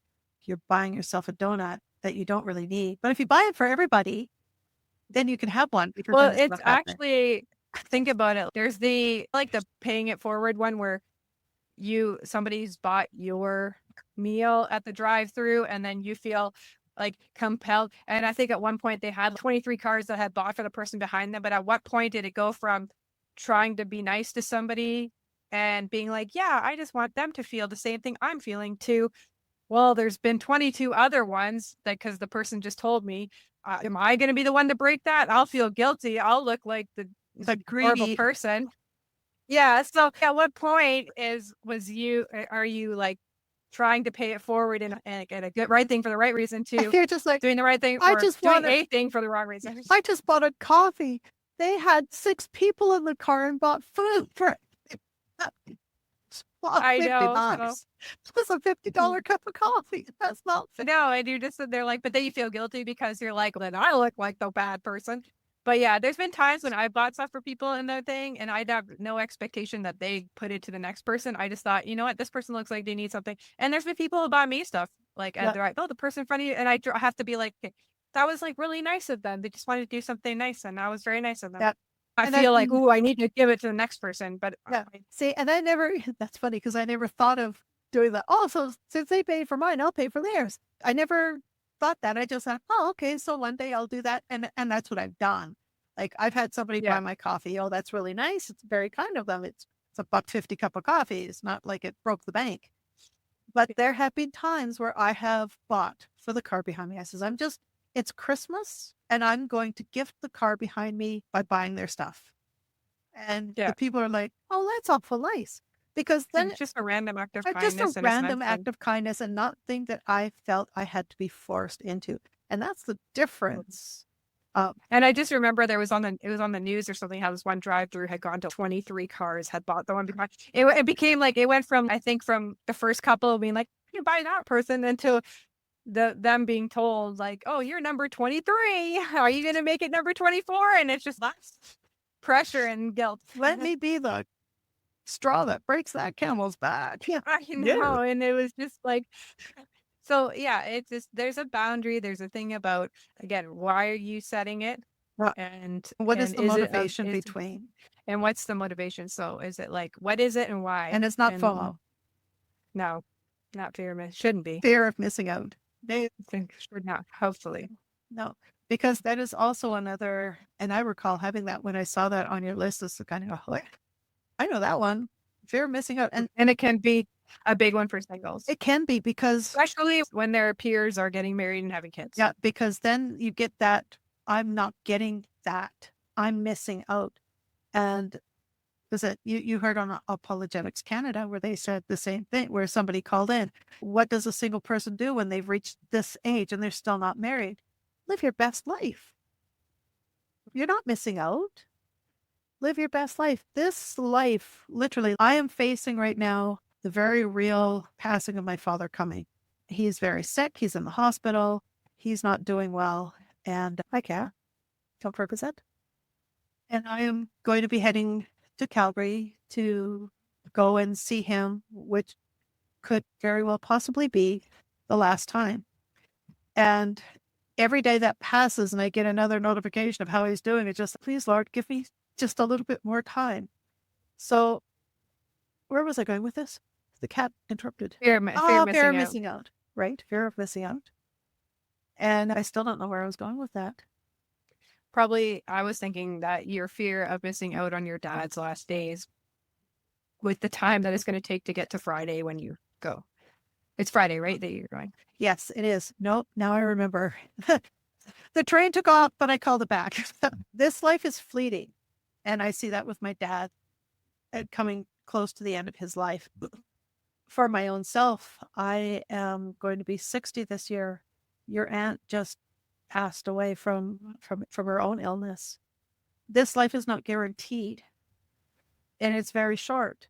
you're buying yourself a donut that you don't really need. But if you buy it for everybody, then you can have one. Well, it's actually, think about it. There's the paying it forward one where somebody's bought your meal at the drive-through and then you feel like compelled. And I think at one point they had 23 cars that had bought for the person behind them. But at what point did it go from trying to be nice to somebody and being like, yeah, I just want them to feel the same thing I'm feeling, to, well, there's been 22 other ones that, because the person just told me, am I going to be the one to break that? I'll feel guilty. I'll look like the horrible person. Yeah. So at what point are you like trying to pay it forward and get a good right thing for the right reason too? You're just like doing the right thing. I just doing a thing for the wrong reason. I just bought a coffee. They had 6 people in the car and bought food for I know. $50. It was a $50 cup of coffee. That's not no, and they're like, but then you feel guilty because you're like, well, then I look like the bad person. But yeah, there's been times when I bought stuff for people in their thing and I'd have no expectation that they put it to the next person. I just thought, you know what, this person looks like they need something. And there's been people who bought me stuff like at the right, the person in front of you. And I have to be like, okay, that was like really nice of them. They just wanted to do something nice. And that was very nice of them. Yeah. I feel like, ooh, I need to give it to the next person. But yeah. See, and that's funny because I never thought of doing that. Oh, so since they paid for mine, I'll pay for theirs. I never thought that. I just thought, oh, okay, so one day I'll do that. And that's what I've done. Like I've had somebody buy my coffee. Oh, that's really nice. It's very kind of them. It's a $1.50 cup of coffee. It's not like it broke the bank. But there have been times where I have bought for the car behind me. I says, it's Christmas and I'm going to gift the car behind me by buying their stuff. And the people are like, oh, that's awful nice. Because then it's just a random act of kindness. Just a random act of kindness and nothing that I felt I had to be forced into. And that's the difference. And I just remember it was on the news or something, how this one drive-through had gone to 23 cars had bought the one behind. It became like, it went from, I think, from the first couple being like, you buy that person, into them being told like, oh, you're number 23. Are you going to make it number 24? And it's just less pressure and guilt. Let me be the straw that breaks that camel's back. Yeah, I know. And it was just like, so yeah, it's just, there's a boundary. There's a thing about, again, why are you setting it? And what is the motivation between? And what's the motivation? So is it like, what is it and why? And it's not FOMO. No, not fear. Shouldn't be. Fear of missing out. Should not, hopefully. No, because that is also another, and I recall having that when I saw that on your list. It's kind of like, I know that one. Fear of missing out. And it can be a big one for singles, It can be because, especially when their peers are getting married and having kids. yeah, because then you get that, I'm not getting that. I'm missing out. And was it, you heard on Apologetics Canada where they said the same thing, where somebody called in, what does a single person do when they've reached this age and they're still not married? Live your best life. You're not missing out. Live your best life. This life, literally, I am facing right now the very real passing of my father coming. He's very sick. He's in the hospital. He's not doing well. And I can't represent. And I am going to be heading to Calgary to go and see him, which could very well possibly be the last time. And every day that passes and I get another notification of how he's doing, it's just, please, Lord, give me just a little bit more time. So where was I going with this? The cat interrupted. Fear of Fear of missing out. missing out. Right? Fear of missing out. And I still don't know where I was going with that. Probably, I was thinking that your fear of missing out on your dad's last days with the time that it's going to take to get to Friday when you go. It's Friday, right, that you're going? Yes, it is. Nope. Now I remember. The train took off, but I called it back. This life is fleeting. And I see that with my dad coming close to the end of his life. For my own self, I am going to be 60 this year. Your aunt just passed away from her own illness. This life is not guaranteed, and it's very short.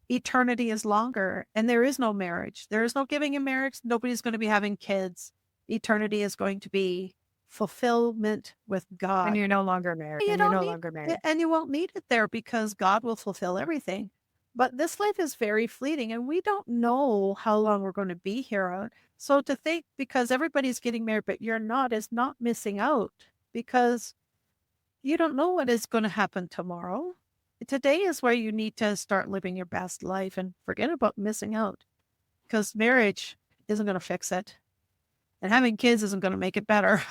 Eternity is longer, and there is no marriage. There is no giving in marriage. Nobody's going to be having kids. Eternity is going to be fulfillment with God. And you're no longer married. You And don't you're no need- longer married. And you won't need it there because God will fulfill everything. But this life is very fleeting, and we don't know how long we're going to be here. So to think because everybody's getting married, but you're not, is not missing out, because you don't know what is going to happen tomorrow. Today is where you need to start living your best life and forget about missing out, because marriage isn't going to fix it. And having kids isn't going to make it better.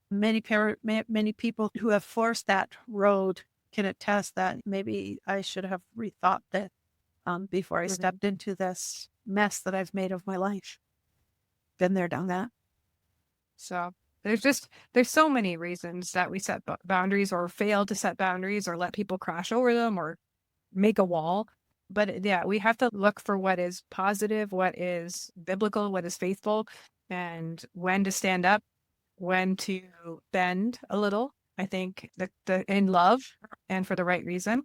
Many people who have forced that road can attest that maybe I should have rethought that before I stepped into this mess that I've made of my life. Been there, done that. So there's so many reasons that we set boundaries or fail to set boundaries or let people crash over them or make a wall. But yeah, we have to look for what is positive, what is biblical, what is faithful, and when to stand up, when to bend a little. I think the in love and for the right reason,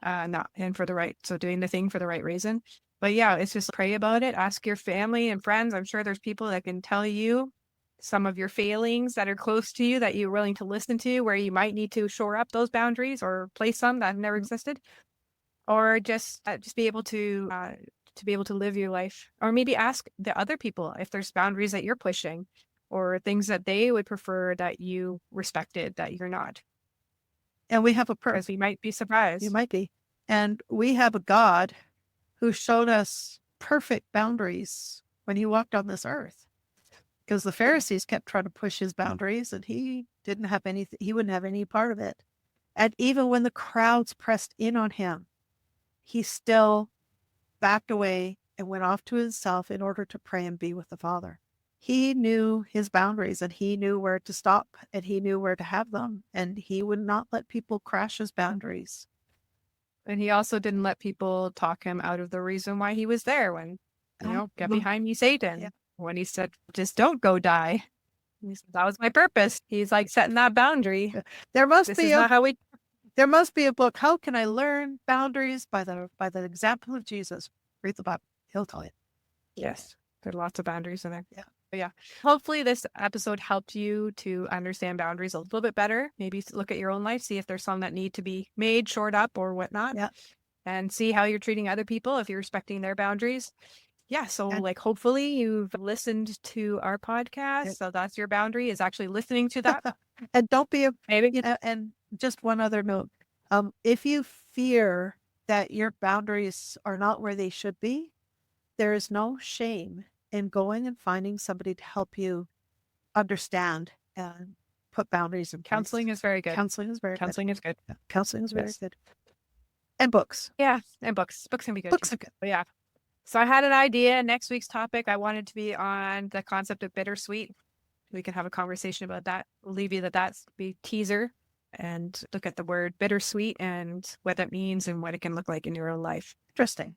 so doing the thing for the right reason. But yeah, it's just pray about it. Ask your family and friends. I'm sure there's people that can tell you some of your failings that are close to you that you're willing to listen to, where you might need to shore up those boundaries or place some that have never existed, or just be able to live your life, or maybe ask the other people if there's boundaries that you're pushing or things that they would prefer that you respected that you're not. And we have Because we might be surprised. You might be. And we have a God who showed us perfect boundaries when he walked on this earth. Because the Pharisees kept trying to push his boundaries and he didn't have anything, he wouldn't have any part of it. And even when the crowds pressed in on him, he still backed away and went off to himself in order to pray and be with the Father. He knew his boundaries and he knew where to stop and he knew where to have them. And he would not let people crash his boundaries. And he also didn't let people talk him out of the reason why he was there when, get behind me, Satan. Yeah. When he said, just don't go die. He said, that was my purpose. He's like setting that boundary. There must This be is not how we. There must be a book. How can I learn boundaries by the example of Jesus? Read the Bible. He'll tell you. Yes. There are lots of boundaries in there. Yeah. But yeah. Hopefully this episode helped you to understand boundaries a little bit better. Maybe look at your own life, see if there's some that need to be made, shored up or whatnot. Yeah. And see how you're treating other people, if you're respecting their boundaries. Yeah. So hopefully you've listened to our podcast. Yeah. So that's your boundary, is actually listening to that. And don't be maybe. And just one other note. If you fear that your boundaries are not where they should be, there is no shame in going and finding somebody to help you understand and put boundaries in place. Counseling is very good. Counseling is very good. Yeah. Counseling is very good. And books. Yeah. And books. Books can be good. Books are good. But yeah. So I had an idea. Next week's topic, I wanted to be on the concept of bittersweet. We can have a conversation about that. We'll leave you that's be teaser and look at the word bittersweet and what that means and what it can look like in your own life. Interesting.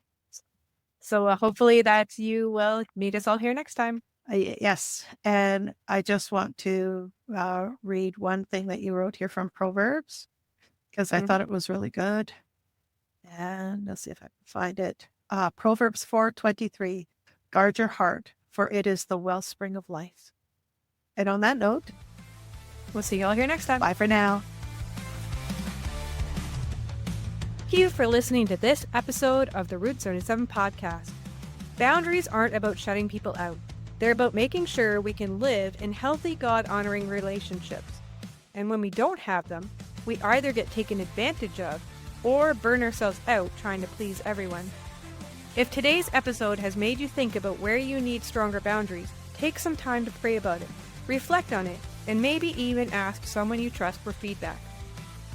So hopefully that you will meet us all here next time. Yes. And I just want to read one thing that you wrote here from Proverbs, because I thought it was really good. And let's see if I can find it. Proverbs 4:23, guard your heart, for it is the wellspring of life. And on that note, we'll see you all here next time. Bye for now. Thank you for listening to this episode of the Route 77 podcast. Boundaries aren't about shutting people out. They're about making sure we can live in healthy, God-honoring relationships. And when we don't have them, we either get taken advantage of or burn ourselves out trying to please everyone. If today's episode has made you think about where you need stronger boundaries, take some time to pray about it, reflect on it, and maybe even ask someone you trust for feedback.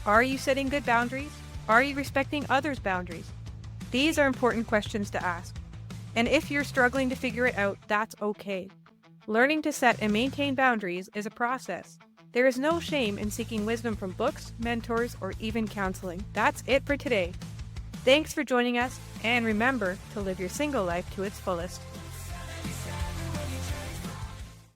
Are you setting good boundaries? Are you respecting others' boundaries? These are important questions to ask. And if you're struggling to figure it out, that's okay. Learning to set and maintain boundaries is a process. There is no shame in seeking wisdom from books, mentors, or even counseling. That's it for today. Thanks for joining us, and remember to live your single life to its fullest.